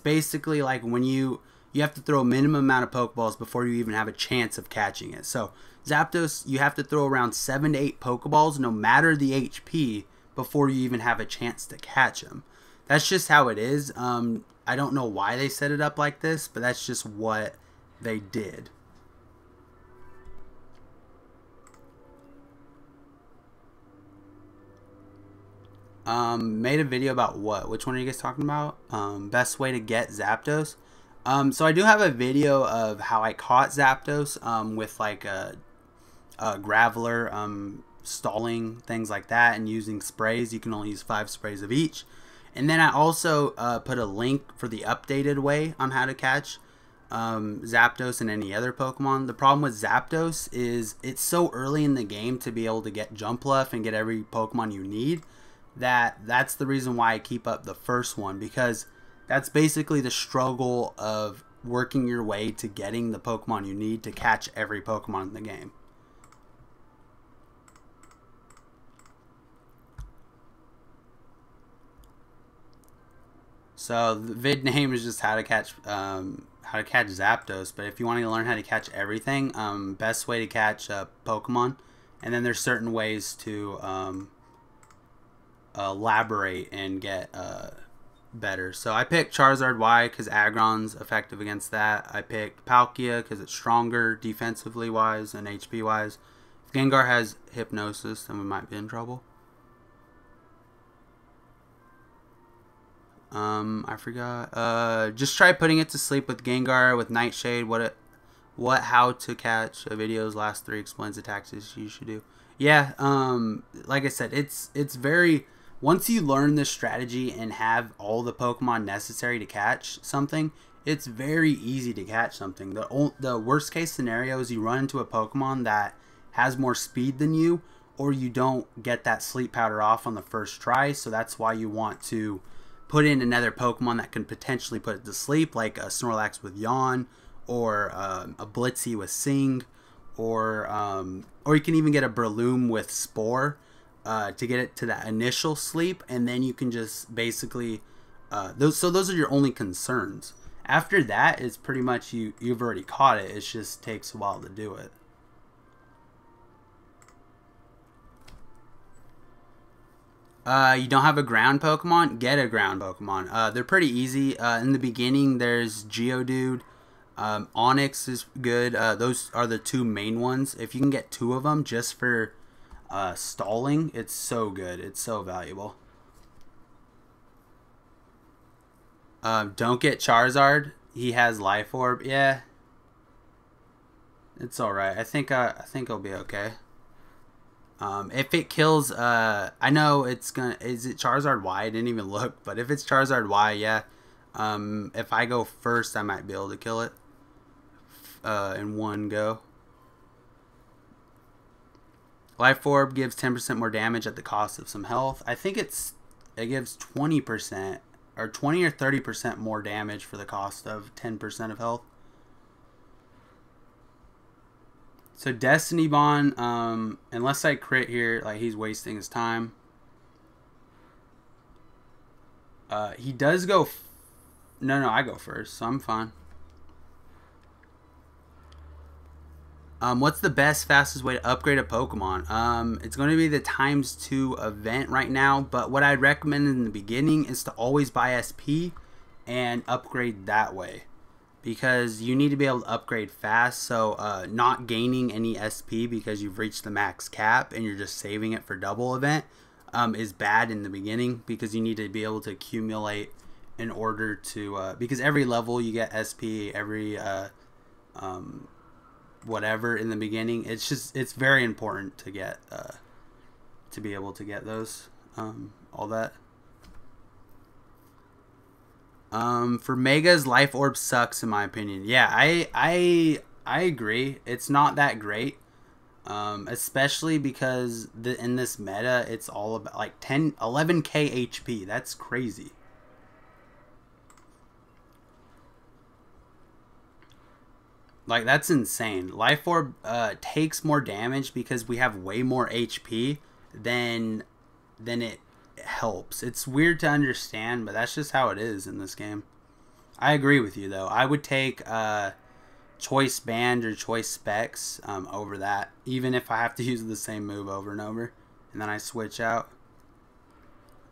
basically like when you have to throw a minimum amount of Pokeballs before you even have a chance of catching it. So Zapdos, you have to throw around 7 to 8 Pokeballs no matter the HP before you even have a chance to catch him. That's just how it is. I don't know why they set it up like this, but that's just what they did. Made a video about what? Which one are you guys talking about? Best way to get Zapdos. So I do have a video of how I caught Zapdos with like a Graveler, stalling, things like that, and using sprays. You can only use 5 sprays of each. And then I also put a link for the updated way on how to catch Zapdos and any other Pokemon. The problem with Zapdos is it's so early in the game to be able to get Jumpluff and get every Pokemon you need. That's the reason why I keep up the first one, because that's basically the struggle of working your way to getting the Pokemon you need to catch every Pokemon in the game. So the vid name is just how to catch Zapdos, but if you want to learn how to catch everything, best way to catch Pokemon, and then there's certain ways to elaborate and get better. So I picked Charizard Y because Aggron's effective against that. I picked Palkia because it's stronger defensively wise and HP wise. If Gengar has Hypnosis, then we might be in trouble. I forgot. Just try putting it to sleep with Gengar with Nightshade. How to catch a video's last 3 explains the tactics you should do. Yeah. Like I said, it's very. Once you learn this strategy and have all the Pokemon necessary to catch something, it's very easy to catch something. The worst case scenario is you run into a Pokemon that has more speed than you, or you don't get that sleep powder off on the first try. So that's why you want to put in another Pokemon that can potentially put it to sleep, like a Snorlax with Yawn, or a Blitzy with Sing, or you can even get a Breloom with Spore to get it to that initial sleep, and then you can just basically those are your only concerns. After that, it's pretty much you've already caught it. It just takes a while to do it. You don't have a ground Pokemon? Get a ground Pokemon. They're pretty easy. In the beginning, there's Geodude. Onix is good. Those are the 2 main ones. If you can get 2 of them just for stalling, it's so good. It's so valuable. Don't get Charizard. He has Life Orb. Yeah, it's all right. I think it'll be okay. If it kills, I know it's gonna. Is it Charizard Y? I didn't even look, but if it's Charizard Y, yeah. If I go first, I might be able to kill it in one go. Life Orb gives 10% more damage at the cost of some health. I think it gives 20%. or 20 or 30% more damage for the cost of 10% of health. So Destiny Bond, unless I crit here, like he's wasting his time. He does go. No, I go first, so I'm fine. What's the best, fastest way to upgrade a Pokemon? It's going to be the ×2 event right now, but what I'd recommend in the beginning is to always buy SP and upgrade that way, because you need to be able to upgrade fast. So not gaining any SP because you've reached the max cap and you're just saving it for double event is bad in the beginning, because you need to be able to accumulate in order to because every level you get SP, every whatever in the beginning. It's very important to get to be able to get those all that. For Megas, Life Orb sucks in my opinion. Yeah, I agree. It's not that great. Especially because in this meta, it's all about like 11k HP. That's crazy. Like, that's insane. Life Orb takes more damage because we have way more HP than it helps. It's weird to understand, but that's just how it is in this game. I agree with you, though. I would take Choice Band or Choice Specs over that, even if I have to use the same move over and over, and then I switch out.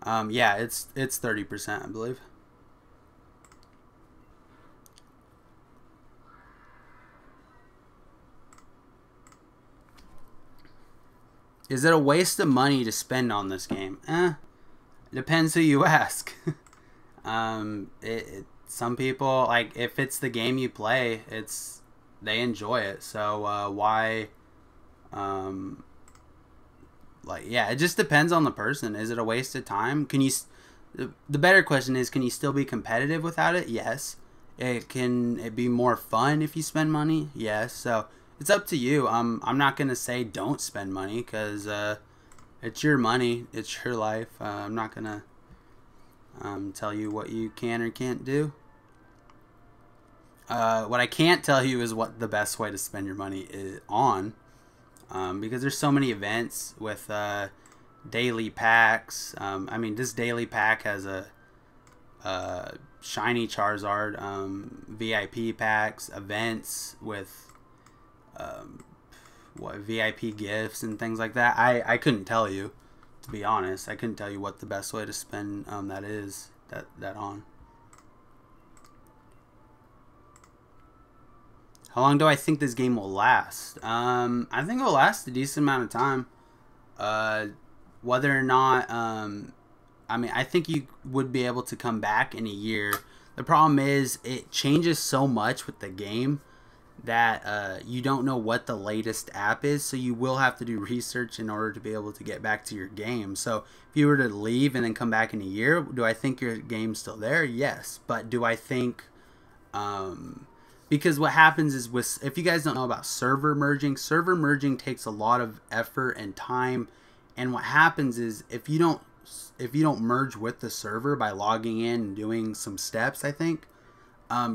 Yeah, it's 30%, I believe. Is it a waste of money to spend on this game? Depends who you ask. Some people, like, if it's the game you play, they enjoy it. So why? Like, yeah, it just depends on the person. Is it a waste of time? Can you? The better question is, can you still be competitive without it? Yes. Can it be more fun if you spend money? Yes. So it's up to you. I'm not gonna say don't spend money, because it's your money, it's your life. I'm not gonna tell you what you can or can't do. What I can't tell you is what the best way to spend your money is on, because there's so many events with daily packs. I mean, this daily pack has a shiny Charizard, VIP packs, events with what VIP gifts and things like that. I couldn't tell you, to be honest. I couldn't tell you what the best way to spend that on. How long do I think this game will last? I think it will last a decent amount of time. Whether or not, I mean, I think you would be able to come back in a year. The problem is it changes so much with the game that you don't know what the latest app is, so you will have to do research in order to be able to get back to your game. So if you were to leave and then come back in a year, do I think your game's still there? Yes. But do I think because what happens is, if you guys don't know about server merging takes a lot of effort and time, and what happens is if you don't merge with the server by logging in and doing some steps, I think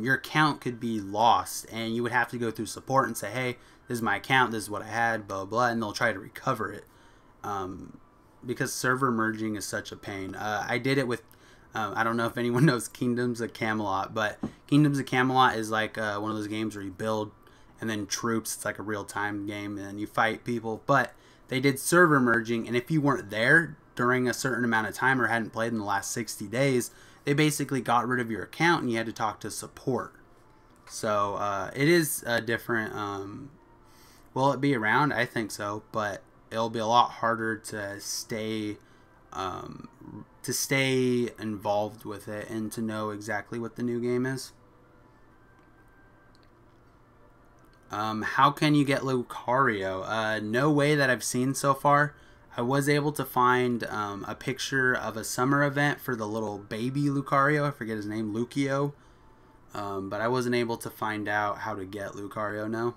your account could be lost, and you would have to go through support and say, hey, this is my account, this is what I had, blah blah, and they'll try to recover it, because server merging is such a pain. I did it with I don't know if anyone knows Kingdoms of Camelot, but Kingdoms of Camelot is like one of those games where you build and then troops. It's like a real-time game, and then you fight people. But they did server merging, and if you weren't there during a certain amount of time or hadn't played in the last 60 days, they basically got rid of your account and you had to talk to support. So it is different. Will it be around? I think so, but it'll be a lot harder to stay involved with it and to know exactly what the new game is. How can you get Lucario? No way that I've seen so far. I was able to find a picture of a summer event for the little baby Lucario. I forget his name, Lucio. But I wasn't able to find out how to get Lucario, no.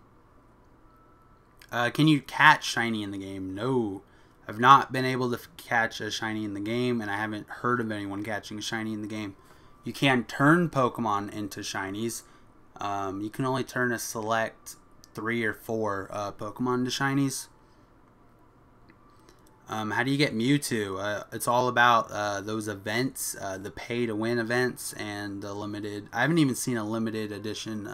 Can you catch shiny in the game? No. I've not been able to catch a shiny in the game, and I haven't heard of anyone catching a shiny in the game. You can turn Pokemon into shinies. You can only turn a select 3 or 4 Pokemon into shinies. How do you get Mewtwo? It's all about those events, the pay-to-win events, and the limited... I haven't even seen a limited edition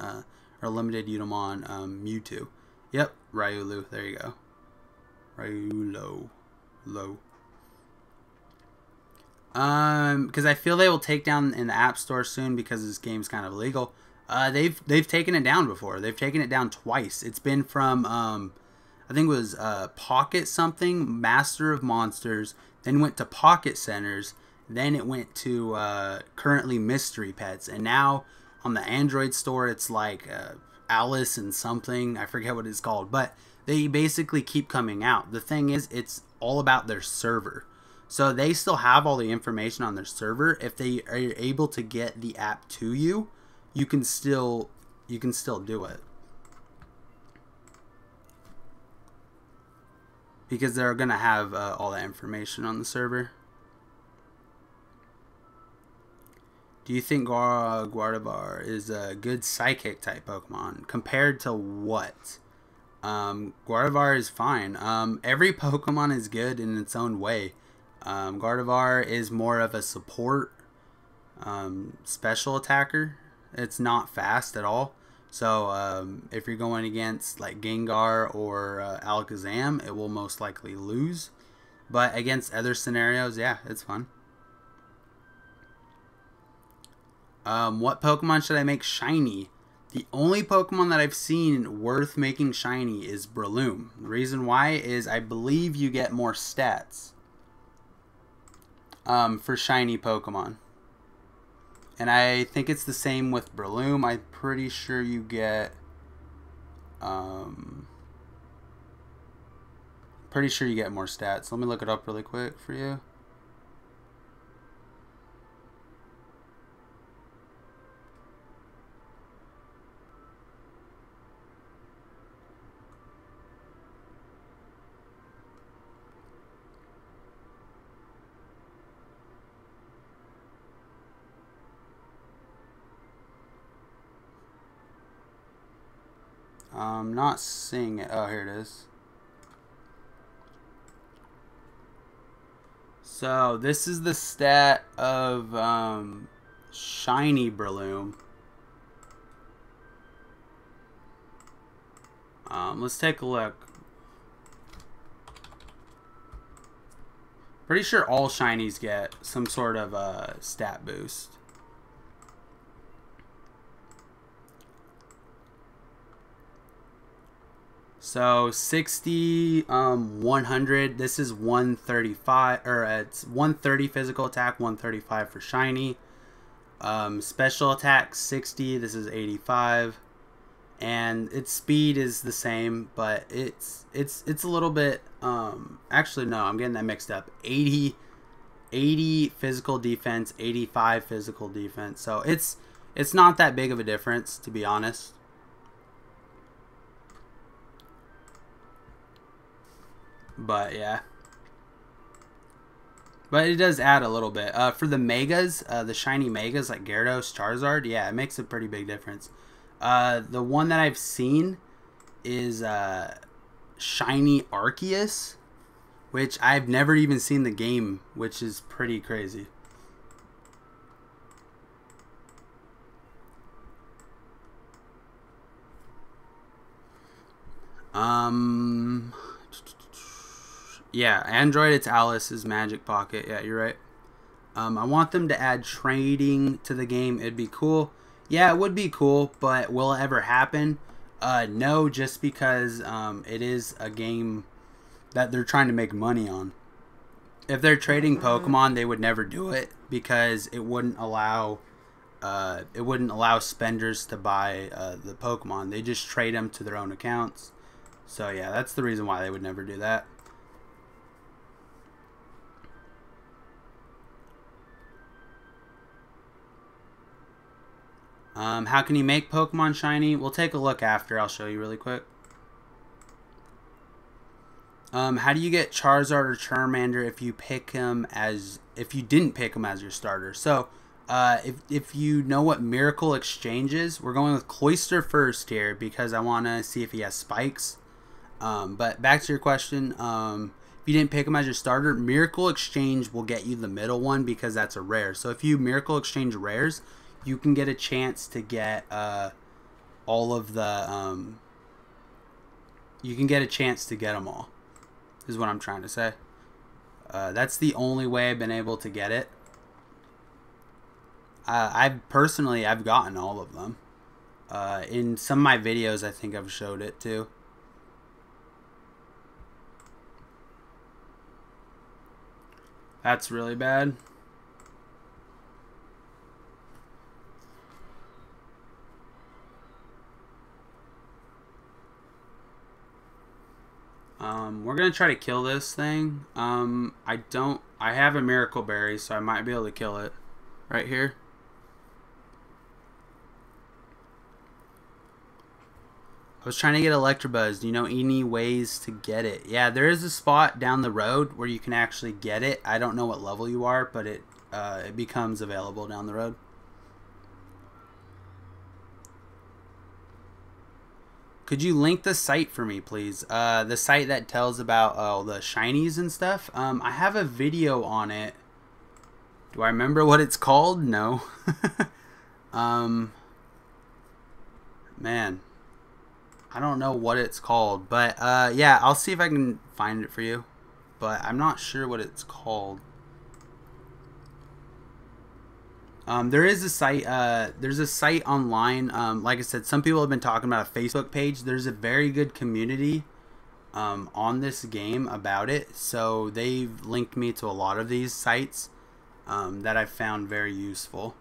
or limited Unimon Mewtwo. Yep, Ryulu. There you go. Ryulo. Low. Because I feel they will take down in the App Store soon because this game's kind of illegal. They've taken it down before. They've taken it down twice. It's been from I think it was Pocket something, Master of Monsters, then went to Pocket Centers, then it went to currently Mystery Pets, and now on the Android store it's like Alice and something. I forget what it's called, but they basically keep coming out. The thing is, it's all about their server. So they still have all the information on their server. If they are able to get the app to you, you can still do it. Because they're going to have all that information on the server. Do you think Gardevoir is a good Psychic type Pokemon? Compared to what? Gardevoir is fine. Every Pokemon is good in its own way. Gardevoir is more of a support special attacker. It's not fast at all. So if you're going against like Gengar or Alakazam, it will most likely lose. But against other scenarios, yeah, it's fun. What Pokemon should I make shiny? The only Pokemon that I've seen worth making shiny is Breloom. The reason why is I believe you get more stats for shiny Pokemon. And I think it's the same with Breloom. I'm pretty sure you get more stats. Let me look it up really quick for you. I'm not seeing it. Oh, here it is. So this is the stat of shiny Breloom. Let's take a look. Pretty sure all shinies get some sort of stat boost. So 60, 100. This is 135, or it's 130 physical attack, 135 for shiny. Special attack 60. This is 85, and its speed is the same, but it's a little bit. Actually, no, I'm getting that mixed up. 80 physical defense, 85 physical defense. So it's not that big of a difference, to be honest. But yeah, but it does add a little bit for the megas, the shiny megas like Gyarados, Charizard. Yeah, it makes a pretty big difference. The one that I've seen is shiny Arceus, which I've never even seen the game, which is pretty crazy. Yeah, Android, it's Alice's Magic Pocket. Yeah, you're right. I want them to add trading to the game. It'd be cool. Yeah, it would be cool, but will it ever happen? No, just because it is a game that they're trying to make money on. If they're trading Pokemon, they would never do it because it wouldn't allow spenders to buy the Pokemon. They just trade them to their own accounts. So yeah, that's the reason why they would never do that. How can you make Pokemon shiny? We'll take a look after. I'll show you really quick. How do you get Charizard or Charmander if you didn't pick him as your starter? So If you know what Miracle Exchange is, we're going with Cloyster first here because I want to see if he has spikes. But back to your question, if you didn't pick him as your starter, Miracle Exchange will get you the middle one because that's a rare. So if you Miracle Exchange rares, you can get a chance to get all of the you can get a chance to get them all, is what I'm trying to say. That's the only way I've been able to get it. I've gotten all of them. In some of my videos, I think I've showed it too. That's really bad. We're gonna try to kill this thing. I have a Miracle Berry, so I might be able to kill it right here. I was trying to get Electabuzz. Do you know any ways to get it? Yeah, there is a spot down the road where you can actually get it. I don't know what level you are, but it becomes available down the road. Could you link the site for me, please? The site that tells about the shinies and stuff. I have a video on it. Do I remember what it's called? No. Man. I don't know what it's called, but yeah, I'll see if I can find it for you, but I'm not sure what it's called. There is a site, there's a site online, like I said, some people have been talking about a Facebook page. There's a very good community on this game about it, so they've linked me to a lot of these sites that I've found very useful.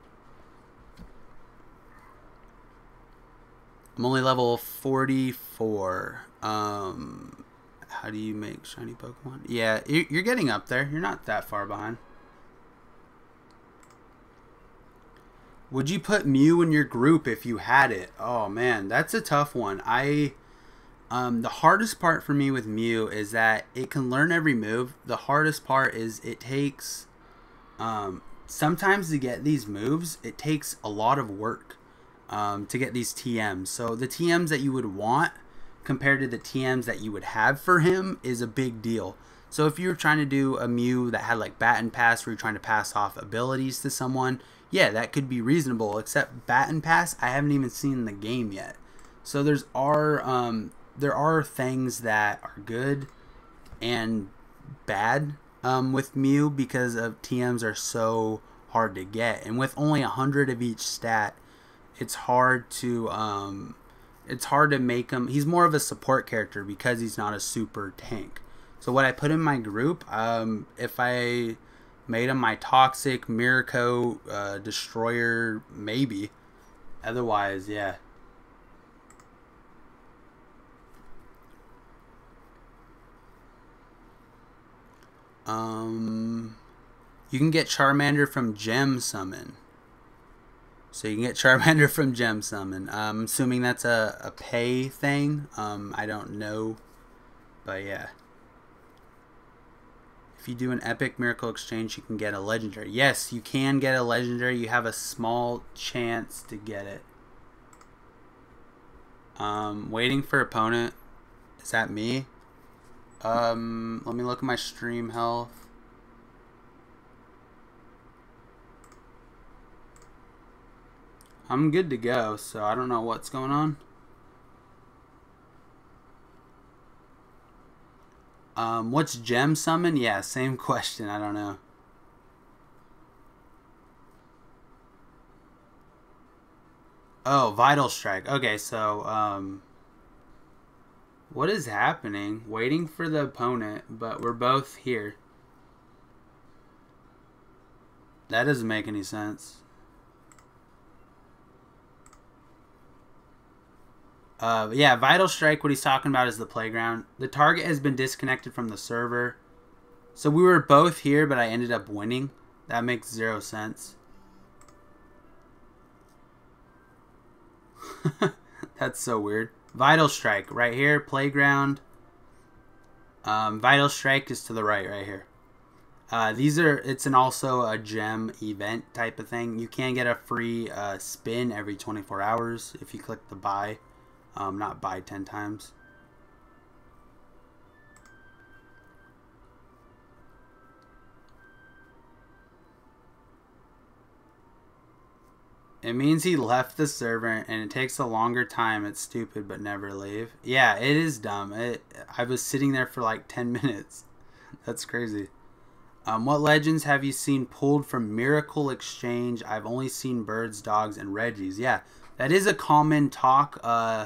I'm only level 44. How do you make shiny Pokemon? Yeah, you're getting up there. You're not that far behind. Would you put Mew in your group if you had it? Oh man, that's a tough one. The hardest part for me with Mew is that it can learn every move. The hardest part is it takes sometimes to get these moves, it takes a lot of work. To get these TMs. So the TMs that you would want compared to the TMs that you would have for him is a big deal. So if you're trying to do a Mew that had like Bat and Pass where you're trying to pass off abilities to someone, yeah, that could be reasonable, except Bat and Pass I haven't even seen in the game yet. So there are things that are good and bad with Mew because of TMs are so hard to get, and with only 100 of each stat, it's hard to make him. He's more of a support character because he's not a super tank. So what I put in my group, if I made him my Toxic, Miracle, Destroyer, maybe. Otherwise, yeah. You can get Charmander from Gem Summon. So you can get Charmander from Gem Summon. I'm assuming that's a pay thing. I don't know. But yeah. If you do an epic Miracle Exchange, you can get a legendary. Yes, you can get a legendary. You have a small chance to get it. Waiting for opponent. Is that me? Let me look at my stream health. I'm good to go, so I don't know what's going on. What's Gem Summon? Yeah, same question. I don't know. Oh, Vital Strike. Okay, so, what is happening? Waiting for the opponent, but we're both here. That doesn't make any sense. Yeah, Vital Strike, what he's talking about is the playground. The target has been disconnected from the server. So we were both here, but I ended up winning. That makes 0 sense. That's so weird. Vital Strike, right here, playground. Vital Strike is to the right here. It's also a gem event type of thing. You can get a free spin every 24 hours if you click the buy, not buy 10 times. It means he left the server and it takes a longer time. It's stupid, but never leave. Yeah, it is dumb. I was sitting there for like 10 minutes. That's crazy. What legends have you seen pulled from Miracle Exchange? I've only seen birds, dogs, and Reggies. Yeah, that is a common talk. I've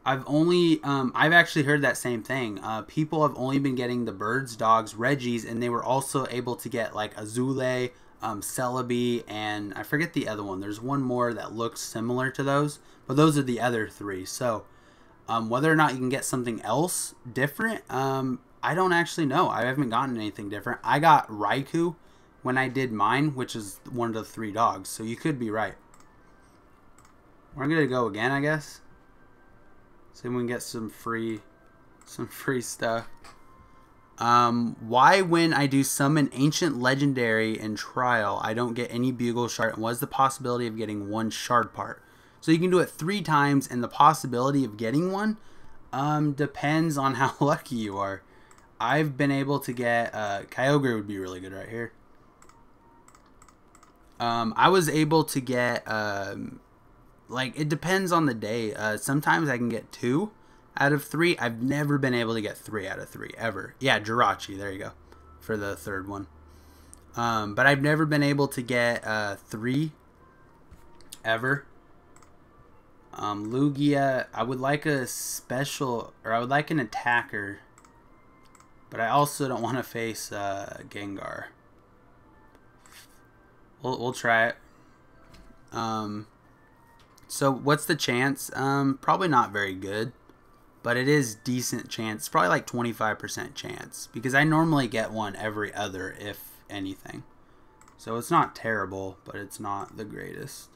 actually heard that same thing. People have only been getting the birds, dogs, Reggies, and they were also able to get like Azule, Celebi, and I forget the other one. There's one more that looks similar to those, but those are the other three. So whether or not you can get something else different, I don't actually know. I haven't gotten anything different. I got Raikou when I did mine, which is one of the 3 dogs. So you could be right. We're gonna go again, I guess. See if we can get some free stuff. Why when I do summon Ancient Legendary in Trial, I don't get any Bugle Shard, and what is the possibility of getting 1 Shard part? So you can do it 3 times, and the possibility of getting one depends on how lucky you are. I've been able to get Kyogre would be really good right here. I was able to get like, it depends on the day. Sometimes I can get 2 out of 3. I've never been able to get 3 out of 3 ever. Yeah, Jirachi, there you go, for the 3rd one. But I've never been able to get 3 ever. Lugia, I would like a special, or I would like an attacker, but I also don't want to face Gengar. We'll try it. So what's the chance? Probably not very good, but it is decent chance. It's probably like 25% chance, because I normally get one every other, if anything. So it's not terrible, but it's not the greatest.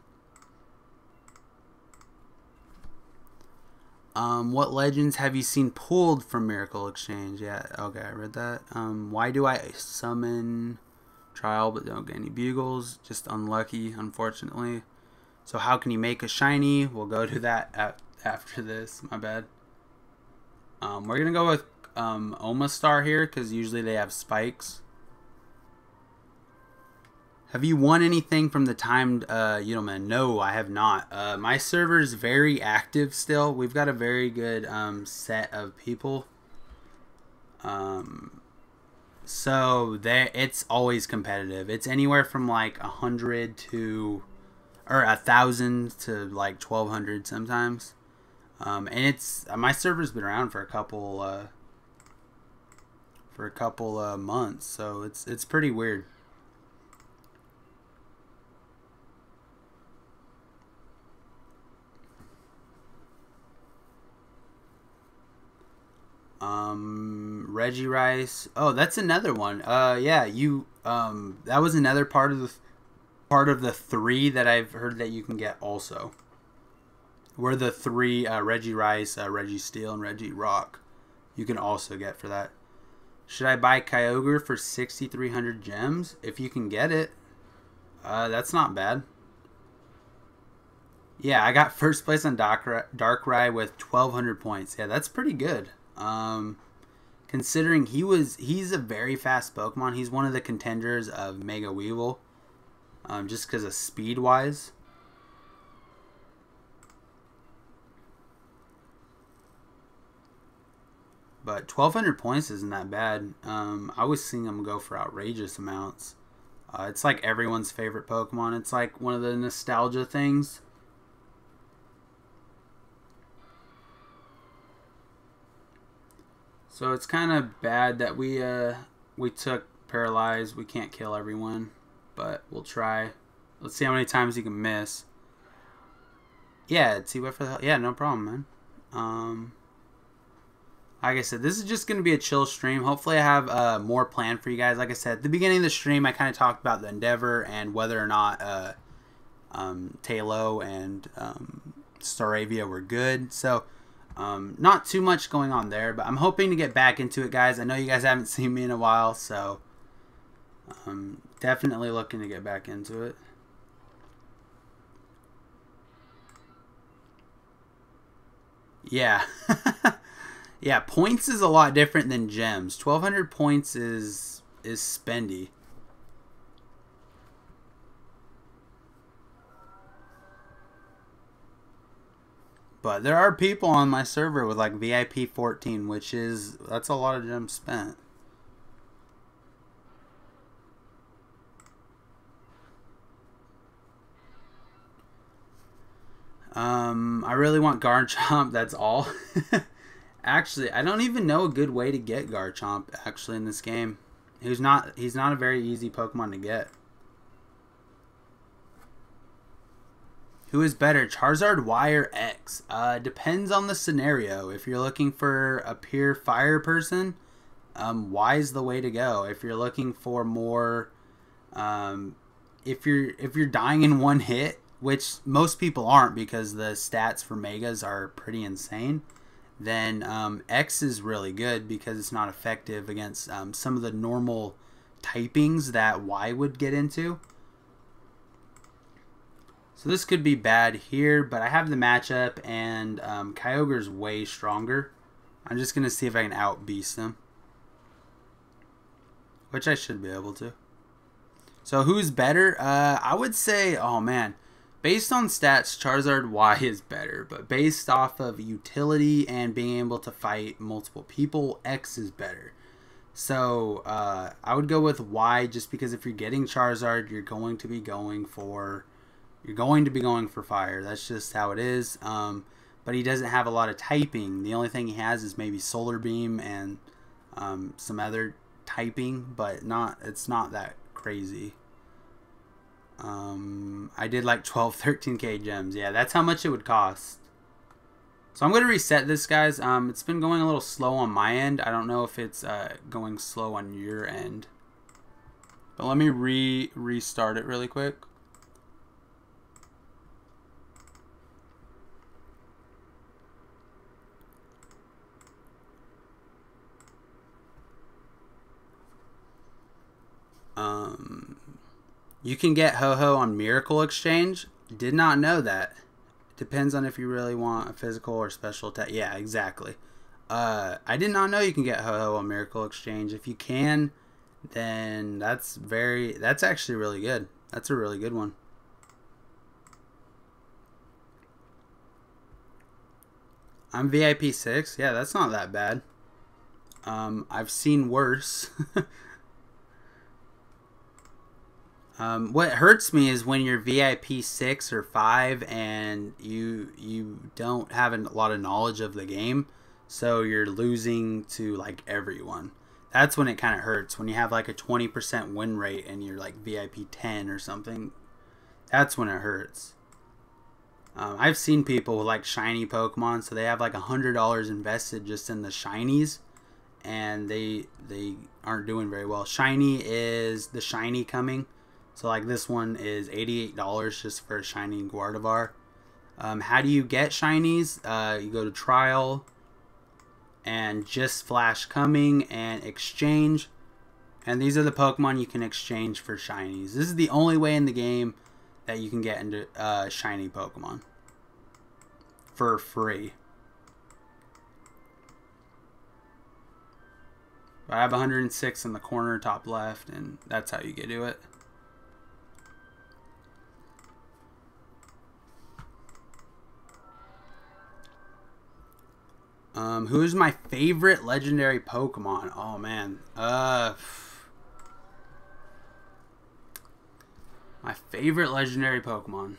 What legends have you seen pulled from Miracle Exchange? Yeah, okay, I read that. Why do I summon Trial but don't get any Bugles? Just unlucky, unfortunately. So how can you make a shiny? We'll go to that after this. My bad. We're going to go with Omastar here, because usually they have spikes. Have you won anything from the timed Udelman? No, I have not. My server is very active still. We've got a very good set of people. So it's always competitive. It's anywhere from like 100 to, or 1,000 to like 1,200 sometimes. And it's, my server's been around for a couple months, so it's pretty weird. Regice. Oh, that's another one. Yeah, that was another part of the 3 that I've heard that you can get also. Were the 3 Regice, Registeel, and Regirock you can also get for that. Should I buy Kyogre for 6,300 gems? If you can get it. That's not bad. Yeah, I got first place on Darkrai with 1,200 points. Yeah, that's pretty good. Considering he's a very fast Pokemon. He's one of the contenders of Mega Weevil. Just because of speed wise. But 1,200 points isn't that bad. I was seeing him go for outrageous amounts. It's like everyone's favorite Pokemon. It's like one of the nostalgia things. So it's kind of bad that we took Paralyze. We can't kill everyone, but we'll try. Let's see how many times you can miss. Yeah, see what for the hell. Yeah, no problem, man. Like I said, this is just going to be a chill stream. Hopefully I have more planned for you guys. Like I said, at the beginning of the stream, I kind of talked about the Endeavor and whether or not Tailow and Staravia were good. So not too much going on there, but I'm hoping to get back into it, guys. I know you guys haven't seen me in a while, so Definitely looking to get back into it. Yeah. Yeah, points is a lot different than gems. 1,200 points is spendy. But there are people on my server with like VIP 14, that's a lot of gems spent. I really want Garchomp, that's all. Actually, I don't even know a good way to get Garchomp actually in this game. He's not a very easy Pokemon to get. Who is better, Charizard Y or X? Depends on the scenario. If you're looking for a pure fire person, Y is the way to go. If you're looking for more, if you're dying in one hit, which most people aren't because the stats for Megas are pretty insane, then X is really good because it's not effective against some of the normal typings that Y would get into. So this could be bad here, but I have the matchup, and Kyogre's way stronger. I'm just going to see if I can out-beast them, which I should be able to. So who's better? I would say, oh man, based on stats, Charizard Y is better, but based off of utility and being able to fight multiple people, X is better. So I would go with Y just because if you're getting Charizard, you're going to be going for fire. That's just how it is. But he doesn't have a lot of typing. The only thing he has is maybe Solar Beam and some other typing, but it's not that crazy. I did like 13k gems. Yeah, that's how much it would cost. So I'm going to reset this, guys. It's been going a little slow on my end. I don't know if it's going slow on your end. But let me restart it really quick. You can get Ho-Ho on Miracle Exchange. Did not know that. Depends on if you really want a physical or special attack. Yeah, exactly. I did not know you can get Ho-Ho on Miracle Exchange. If you can, then that's actually really good. That's a really good one. I'm VIP 6. Yeah, that's not that bad. I've seen worse. What hurts me is when you're VIP 6 or 5 and you don't have a lot of knowledge of the game, so you're losing to like everyone. That's when it kind of hurts, when you have like a 20% win rate and you're like VIP 10 or something. That's when it hurts. I've seen people with like shiny Pokemon, so they have like $100 invested just in the shinies, and they aren't doing very well. Shiny is the shiny coming. So like this one is $88 just for a shiny Gardevoir. How do you get shinies? You go to trial and just flash coming and exchange. And these are the Pokemon you can exchange for shinies. This is the only way in the game that you can get into shiny Pokemon for free. I have 106 in the corner top left, and that's how you get to it. Who's my favorite legendary Pokemon? Oh man. My favorite legendary Pokemon.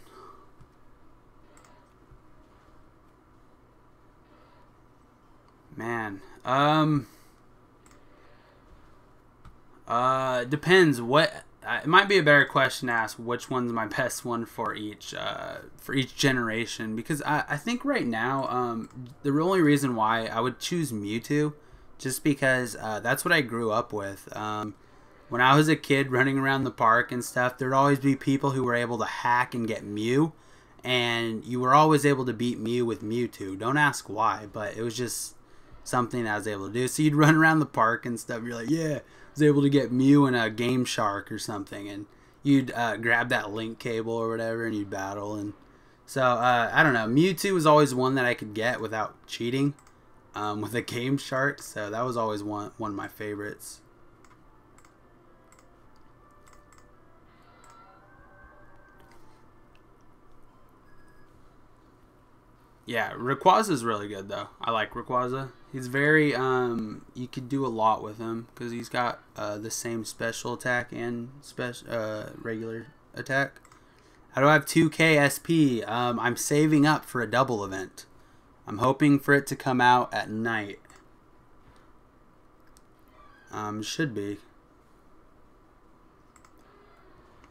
Man. Depends what. It might be a better question to ask which one's my best one for each generation, because I think right now the only reason why I would choose Mewtwo, just because that's what I grew up with. When I was a kid running around the park and stuff, there'd always be people who were able to hack and get Mew, and you were always able to beat Mew with Mewtwo. Don't ask why, but it was just something I was able to do. So you'd run around the park and stuff. You're like, yeah, was able to get Mew and a Game Shark or something, and you'd grab that link cable or whatever, and you'd battle. And so I don't know. Mewtwo was always one that I could get without cheating with a Game Shark, so that was always one of my favorites. Yeah, Rayquaza's really good though. I like Rayquaza. He's very you could do a lot with him because he's got the same special attack and regular attack. How do I have 2k SP? I'm saving up for a double event. I'm hoping for it to come out at night. Should be.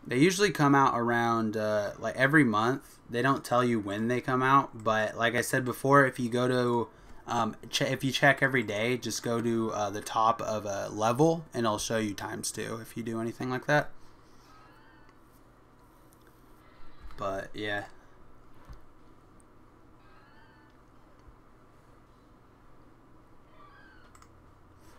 They usually come out around like every month. They don't tell you when they come out, but like I said before, if you go to if you check every day, just go to the top of a level and it'll show you ×2 if you do anything like that. But yeah.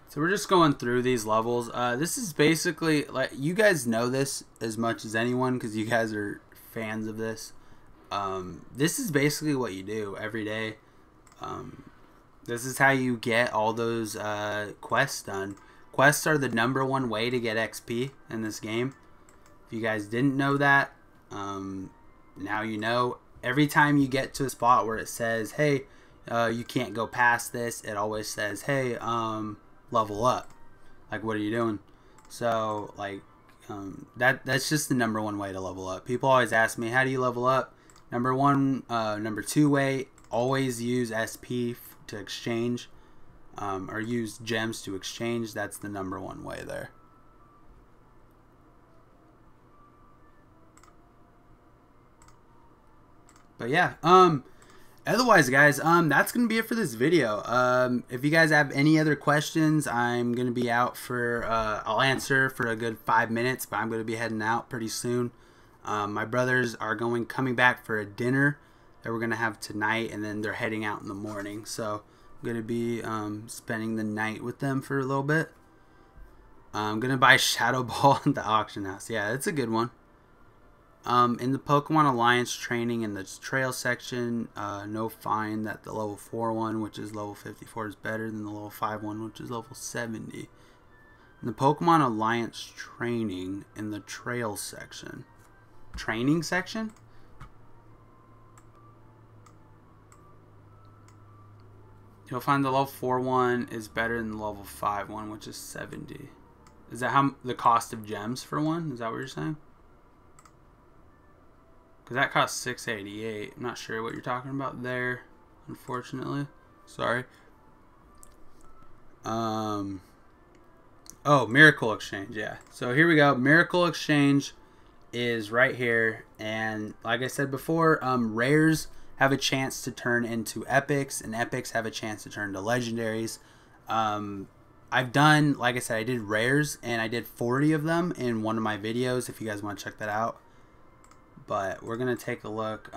So we're just going through these levels. This is basically, like, you guys know this as much as anyone because you guys are fans of this. This is basically what you do every day. This is how you get all those quests done. Quests are the #1 way to get XP in this game. If you guys didn't know that, now you know. Every time you get to a spot where it says, hey, you can't go past this, it always says, hey, level up. Like, what are you doing? So, like, that's just the #1 way to level up. People always ask me, how do you level up? #2 way, always use SP to exchange, or use gems to exchange. That's the #1 way there. But yeah, otherwise, guys, that's gonna be it for this video. If you guys have any other questions, I'm gonna be out for I'll answer for a good 5 minutes, but I'm gonna be heading out pretty soon. My brothers are coming back for a dinner that we're gonna have tonight, and then they're heading out in the morning. So I'm gonna be spending the night with them for a little bit. I'm gonna buy Shadow Ball at the auction house. Yeah, it's a good one. In the Pokemon Alliance training in the trail section, no find that the level 4 one, which is level 54, is better than the level 5 one, which is level 70. In the Pokemon Alliance training in the trail section. Training section? You'll find the level 4 one is better than the level 5 one, which is 70. Is that how the cost of gems for one? Is that what you're saying? Because that costs 688. I'm not sure what you're talking about there, unfortunately. Sorry. Oh, Miracle Exchange, yeah. So here we go. Miracle Exchange is right here. And like I said before, rares have a chance to turn into epics, and epics have a chance to turn to legendaries. I've done, like I said, I did rares, and I did 40 of them in one of my videos if you guys want to check that out. But we're going to take a look,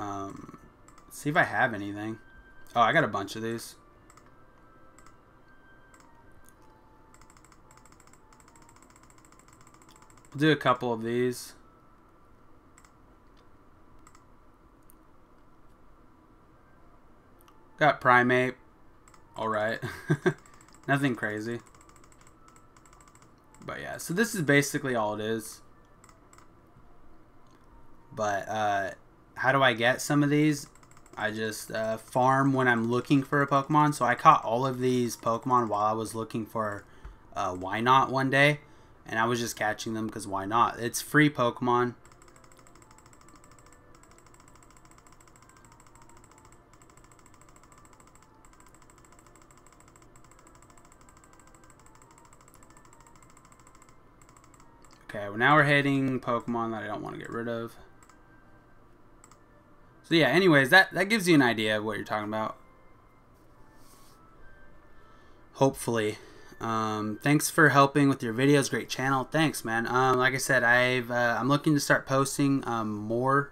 see if I have anything. Oh, I got a bunch of these. We'll do a couple of these. Got Primate. Alright. Nothing crazy. But yeah, so this is basically all it is. But how do I get some of these? I just farm when I'm looking for a Pokemon. So I caught all of these Pokemon while I was looking for Why Not one day. And I was just catching them because why not? It's free Pokemon. Okay, well now we're hitting Pokemon that I don't want to get rid of. So yeah, anyways, that gives you an idea of what you're talking about. Hopefully. Thanks for helping with your videos. Great channel. Thanks, man. Like I said, I'm looking to start posting more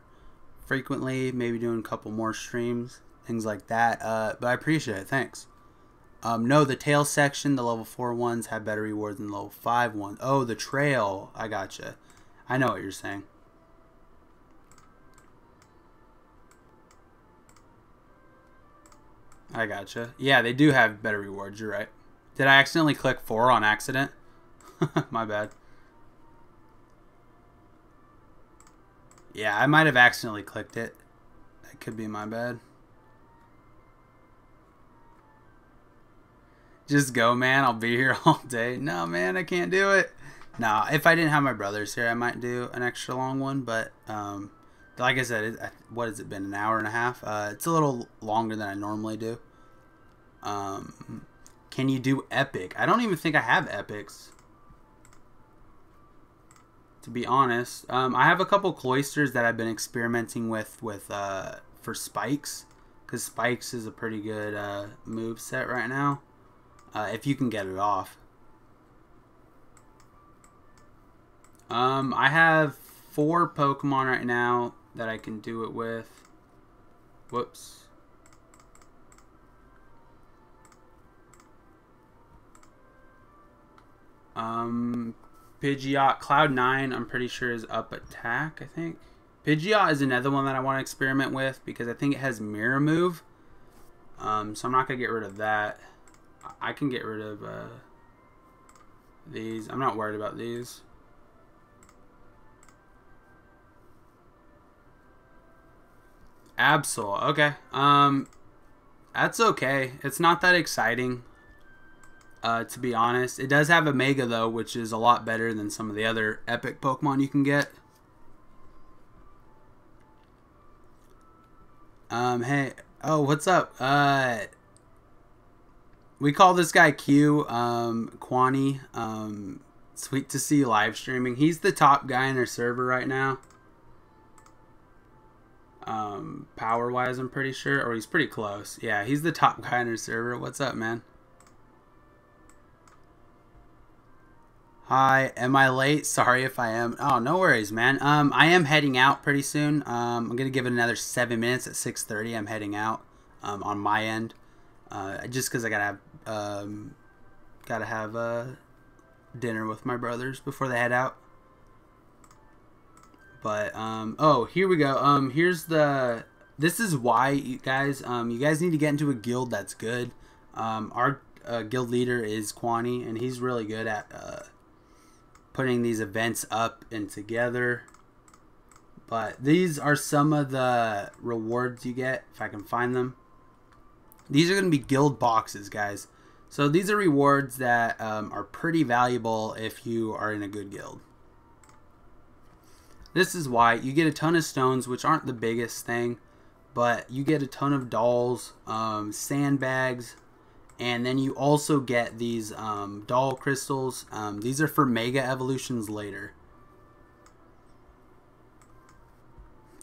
frequently, maybe doing a couple more streams, things like that. But I appreciate it. Thanks. No, the tail section, the level 4 ones have better rewards than the level 5 ones. Oh, the trail. I gotcha. I know what you're saying. I gotcha. Yeah, they do have better rewards. You're right. Did I accidentally click 4 on accident? My bad. Yeah, I might have accidentally clicked it. That could be my bad. Just go, man. I'll be here all day. No, man, I can't do it. No, if I didn't have my brothers here, I might do an extra long one. But like I said, what has it been? An hour and a half? It's a little longer than I normally do. Can you do epic? I don't even think I have epics, to be honest. I have a couple cloisters that I've been experimenting with for spikes, because spikes is a pretty good move set right now, if you can get it off. I have 4 Pokemon right now that I can do it with. Whoops. Pidgeot, Cloud9, I'm pretty sure is up attack, I think. Pidgeot is another one that I want to experiment with because I think it has Mirror Move. So I'm not going to get rid of that. I can get rid of these. I'm not worried about these. Absol, okay. That's okay. It's not that exciting. To be honest, it does have a Mega though, which is a lot better than some of the other epic Pokemon you can get. Hey, oh, what's up? We call this guy Q, Kwani. Sweet to see you live streaming. He's the top guy in our server right now. Power wise, I'm pretty sure, or he's pretty close. Yeah, he's the top guy in our server. What's up, man? Hi, am I late? Sorry if I am. Oh, no worries, man. I am heading out pretty soon. I'm gonna give it another 7 minutes. At 6:30, I'm heading out. On my end, just because I gotta have dinner with my brothers before they head out. But oh, here we go. This is why you guys need to get into a guild that's good. Our guild leader is Kwani, and he's really good at putting these events up and together. But these are some of the rewards you get, if I can find them. These are going to be guild boxes, guys. So these are rewards that are pretty valuable if you are in a good guild. This is why you get a ton of stones, which aren't the biggest thing, but you get a ton of dolls, sandbags, and then you also get these doll crystals. These are for mega evolutions later.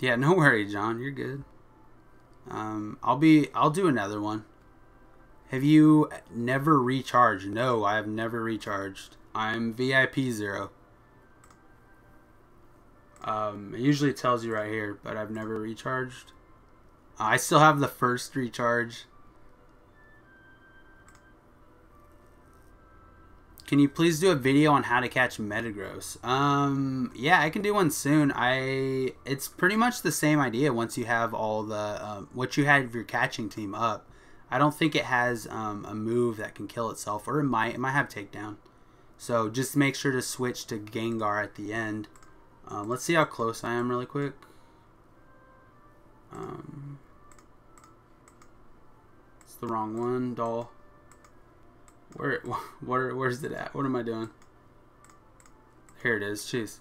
Yeah, no worry, John. You're good. I'll do another one. Have you never recharged? No, I have never recharged. I'm VIP 0. It usually tells you right here, but I've never recharged. I still have the first recharge. Can you please do a video on how to catch Metagross? Yeah, I can do one soon. It's pretty much the same idea once you have all the what you had your catching team up. I don't think it has a move that can kill itself, or it might have takedown. So just make sure to switch to Gengar at the end. Let's see how close I am really quick. It's the wrong one, doll. Where's it at? What am I doing? Here it is. Jeez.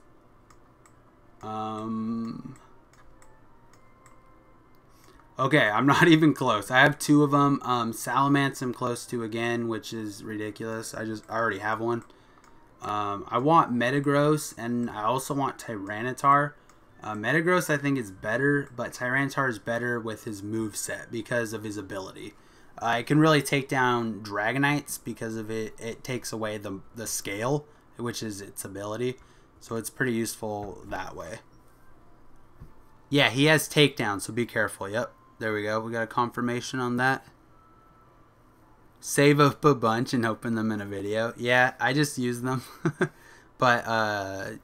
Okay, I'm not even close. I have 2 of them. Salamence I'm close to again, which is ridiculous. I already have one. I want Metagross, and I also want Tyranitar. Metagross I think is better, but Tyranitar is better with his moveset because of his ability. It can really take down Dragonites because of it. It takes away the scale, which is its ability. So it's pretty useful that way. Yeah, he has takedown, so be careful. Yep, there we go. We got a confirmation on that. save up a bunch and open them in a video. Yeah, I just use them. But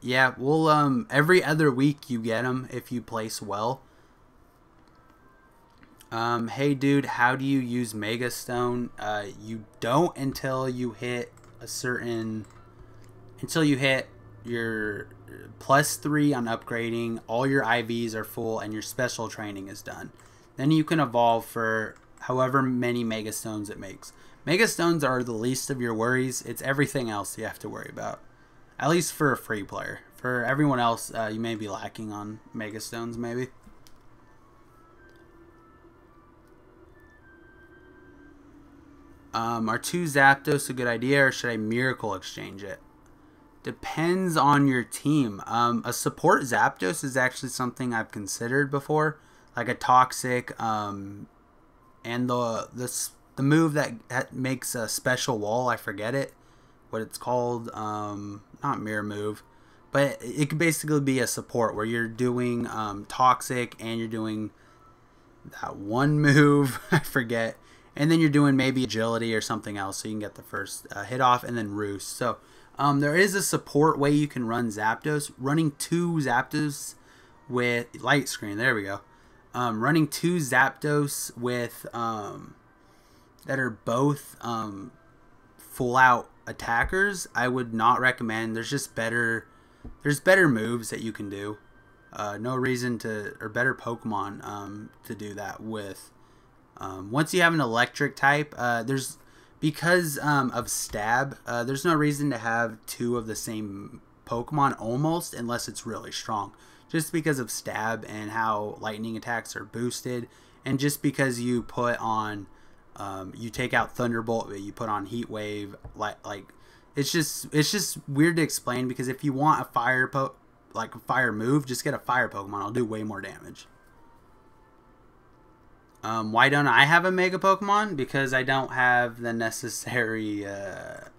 yeah, we'll every other week you get them if you place well. Hey dude, how do you use Mega Stone? You don't until you hit a certain, until you hit your +3 on upgrading, all your IVs are full, and your special training is done. Then you can evolve for however many Mega Stones it makes. Mega Stones are the least of your worries. It's everything else you have to worry about. At least for a free player. For everyone else, you may be lacking on Mega Stones, maybe. Are 2 Zapdos a good idea, or should I Miracle Exchange it? Depends on your team. A support Zapdos is actually something I've considered before. Like a Toxic, and the move that makes a special wall, I forget it. What it's called, not mirror move, but it could basically be a support where you're doing Toxic and you're doing that one move, I forget, and then you're doing maybe Agility or something else so you can get the first hit off, and then Roost. So there is a support way you can run Zapdos. Running 2 Zapdos with Light Screen, there we go. Running 2 Zapdos with that are both full out attackers, I would not recommend. There's just better moves that you can do. No reason to, or better Pokemon to do that with. Once you have an electric type, because of stab, there's no reason to have 2 of the same Pokemon almost, unless it's really strong. Just because of stab and how lightning attacks are boosted, and just because you put on you take out Thunderbolt, you put on Heat Wave, like it's just weird to explain, because if you want a fire move, just get a fire Pokemon. It'll do way more damage. Why don't I have a Mega Pokemon? Because I don't have the necessary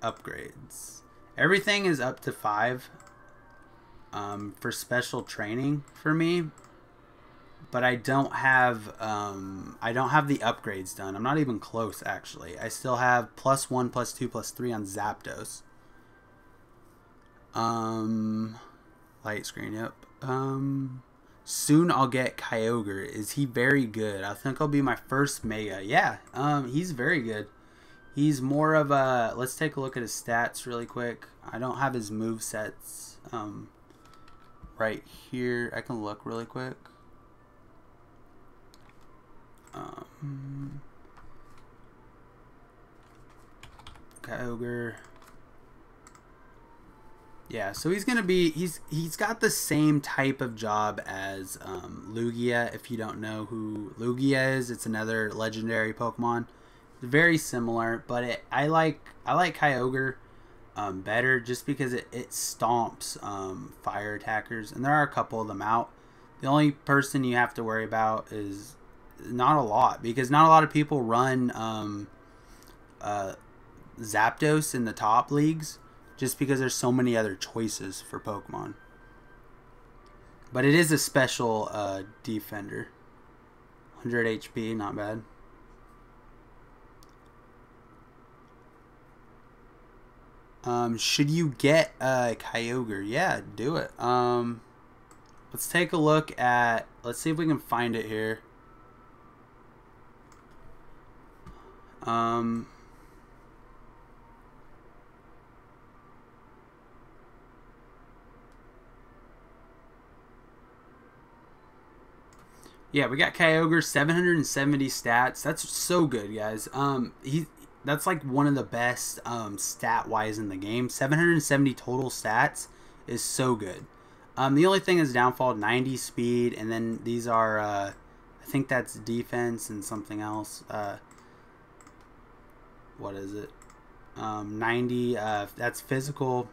upgrades. Everything is up to 5 for special training for me. But I don't have the upgrades done. I'm not even close, actually. I still have +1, +2, +3 on Zapdos. Light Screen, yep. Soon I'll get Kyogre. Is he very good? I think I'll be my first Mega. Yeah, he's very good. He's more of a, let's take a look at his stats really quick. I don't have his movesets right here. I can look really quick. Kyogre. Yeah, so he's gonna be, he's got the same type of job as Lugia. If you don't know who Lugia is, it's another legendary Pokemon. Very similar, but I like Kyogre better, just because it stomps fire attackers, and there are a couple of them out. The only person you have to worry about is not a lot, because not a lot of people run Zapdos in the top leagues, just because there's so many other choices for Pokemon. But it is a special defender. 100 HP, not bad. Should you get Kyogre? Yeah, do it. Let's take a look at, let's see if we can find it here. Yeah, we got Kyogre, 770 stats. That's so good, guys. That's like one of the best stat-wise in the game. 770 total stats is so good. The only thing is downfall, 90 speed, and then these are, I think that's defense and something else. What is it? 90, that's physical.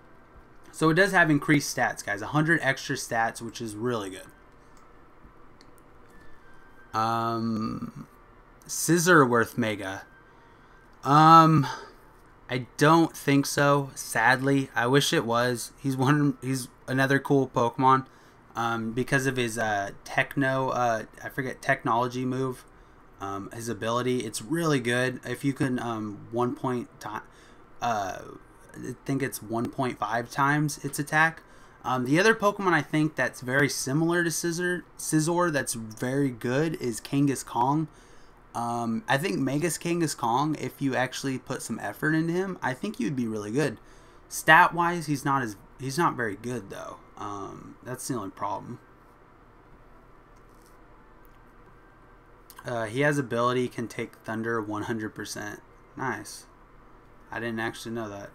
So it does have increased stats, guys. 100 extra stats, which is really good. Scissorworth Mega. I don't think so, sadly. I wish it was. He's another cool Pokemon. Because of his technology move. his ability. It's really good. If you can I think it's 1.5 times its attack. The other Pokemon I think that's very similar to Scizor that's very good is Kangas Kong. I think Megas Kangas Kong, if you actually put some effort into him, I think you'd be really good. Stat wise, he's not very good though. That's the only problem. He has ability, can take Thunder 100%. Nice. I didn't actually know that.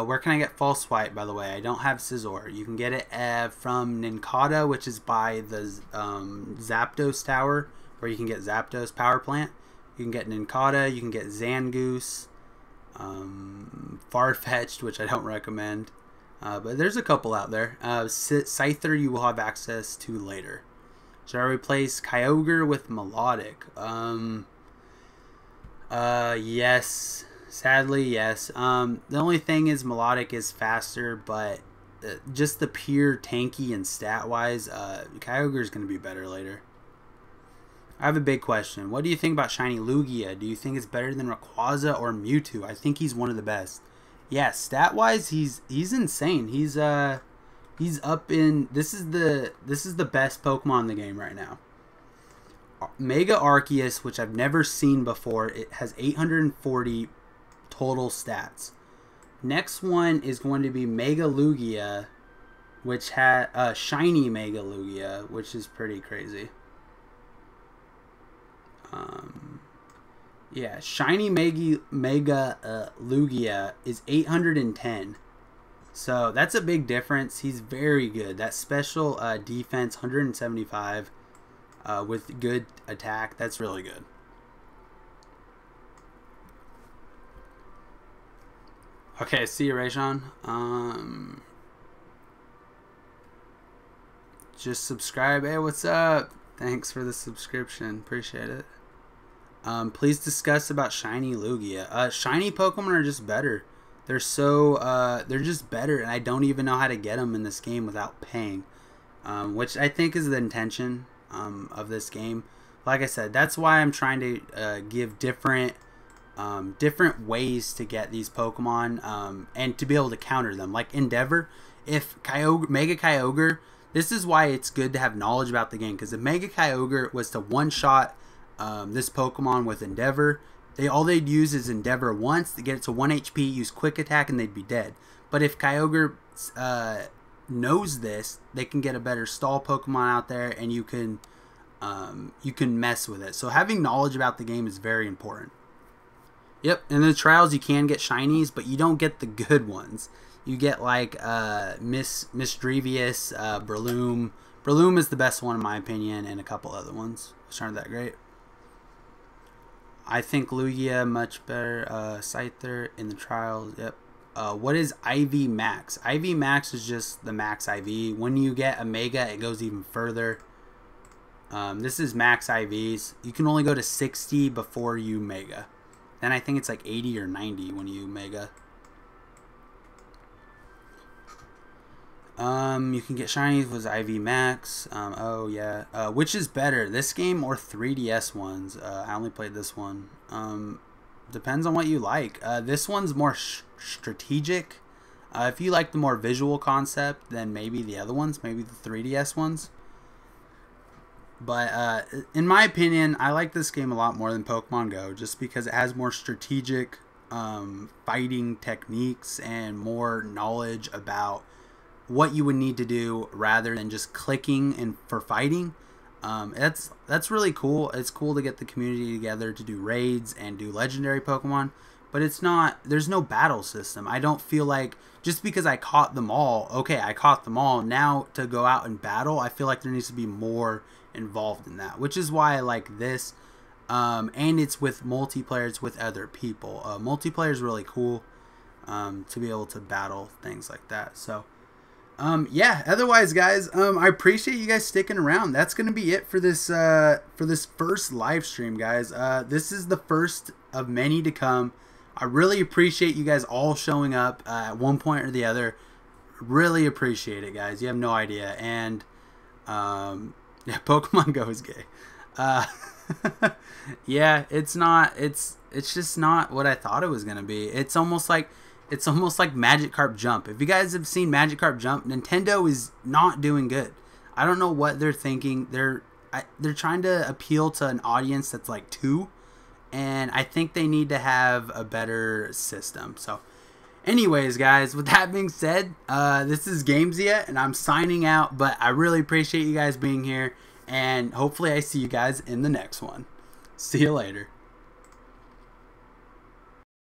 Where can I get False Swipe, by the way? I don't have Scizor. You can get it from Nincada, which is by the Zapdos Tower, where you can get Zapdos Power Plant. You can get Nincada, you can get Zangoose, Farfetch'd, which I don't recommend. But there's a couple out there. Scyther you will have access to later. Should I replace Kyogre with Melodic? Yes. Sadly, yes. The only thing is Melodic is faster, but just the pure tanky and stat-wise, Kyogre is going to be better later. I have a big question. What do you think about Shiny Lugia? Do you think it's better than Rayquaza or Mewtwo? I think he's one of the best. Yeah, stat-wise, he's insane. He's up in this is the best Pokemon in the game right now. Mega Arceus, which I've never seen before, it has 840 total stats. Next one is going to be Mega Lugia, which had Shiny Mega Lugia, which is pretty crazy. Yeah, Shiny Mega Lugia is 810. So that's a big difference. He's very good. That special defense, 175, with good attack. That's really good. Okay, see you, Rayshawn. Just subscribe. Hey, what's up? Thanks for the subscription. Appreciate it. Please discuss about Shiny Lugia. Shiny Pokemon are just better. They're just better, and I don't even know how to get them in this game without paying, which I think is the intention of this game. Like I said, that's why I'm trying to give different ways to get these Pokemon and to be able to counter them. Like Endeavor, if Mega Kyogre, this is why it's good to have knowledge about the game, because if Mega Kyogre was to one-shot this Pokemon with Endeavor, all they'd use is Endeavor once to get it to 1 HP, use Quick Attack, and they'd be dead. But if Kyogre knows this, they can get a better stall Pokemon out there, and you can mess with it. So having knowledge about the game is very important. Yep, in the trials you can get shinies, but you don't get the good ones. You get like Misdrevious, Breloom. Breloom is the best one in my opinion, and a couple other ones which aren't that great. I think Lugia much better. Scyther in the trials. Yep. What is IV Max? IV Max is just the max IV. When you get a Mega, it goes even further. This is max IVs. You can only go to 60 before you Mega. Then I think it's like 80 or 90 when you Mega. You can get shinies with IV Max. Oh yeah. Which is better, this game or 3DS ones? I only played this one. Depends on what you like. This one's more strategic. If you like the more visual concept, then maybe the other ones, maybe the 3DS ones. But in my opinion, I like this game a lot more than Pokemon Go, just because it has more strategic fighting techniques and more knowledge about what you would need to do rather than just clicking and for fighting. That's really cool. It's cool to get the community together to do raids and do legendary Pokemon, but there's no battle system. I don't feel like just because I caught them all, okay, I caught them all, now to go out and battle, I feel like there needs to be more involved in that, which is why I like this. And it's with multiplayer, it's with other people. Multiplayer is really cool to be able to battle things like that. So yeah, otherwise guys, I appreciate you guys sticking around. That's gonna be it for this first live stream, guys. This is the first of many to come. I really appreciate you guys all showing up at one point or the other. Really appreciate it, guys. You have no idea. And Yeah, Pokemon Go is gay. Uh, yeah, it's not. It's just not what I thought it was gonna be. It's almost like Magikarp Jump. If you guys have seen Magikarp Jump, Nintendo is not doing good. I don't know what they're thinking. They're trying to appeal to an audience that's like 2, and I think they need to have a better system. So, anyways, guys, with that being said, this is Gamezia, and I'm signing out. But I really appreciate you guys being here, and hopefully I see you guys in the next one. See you later.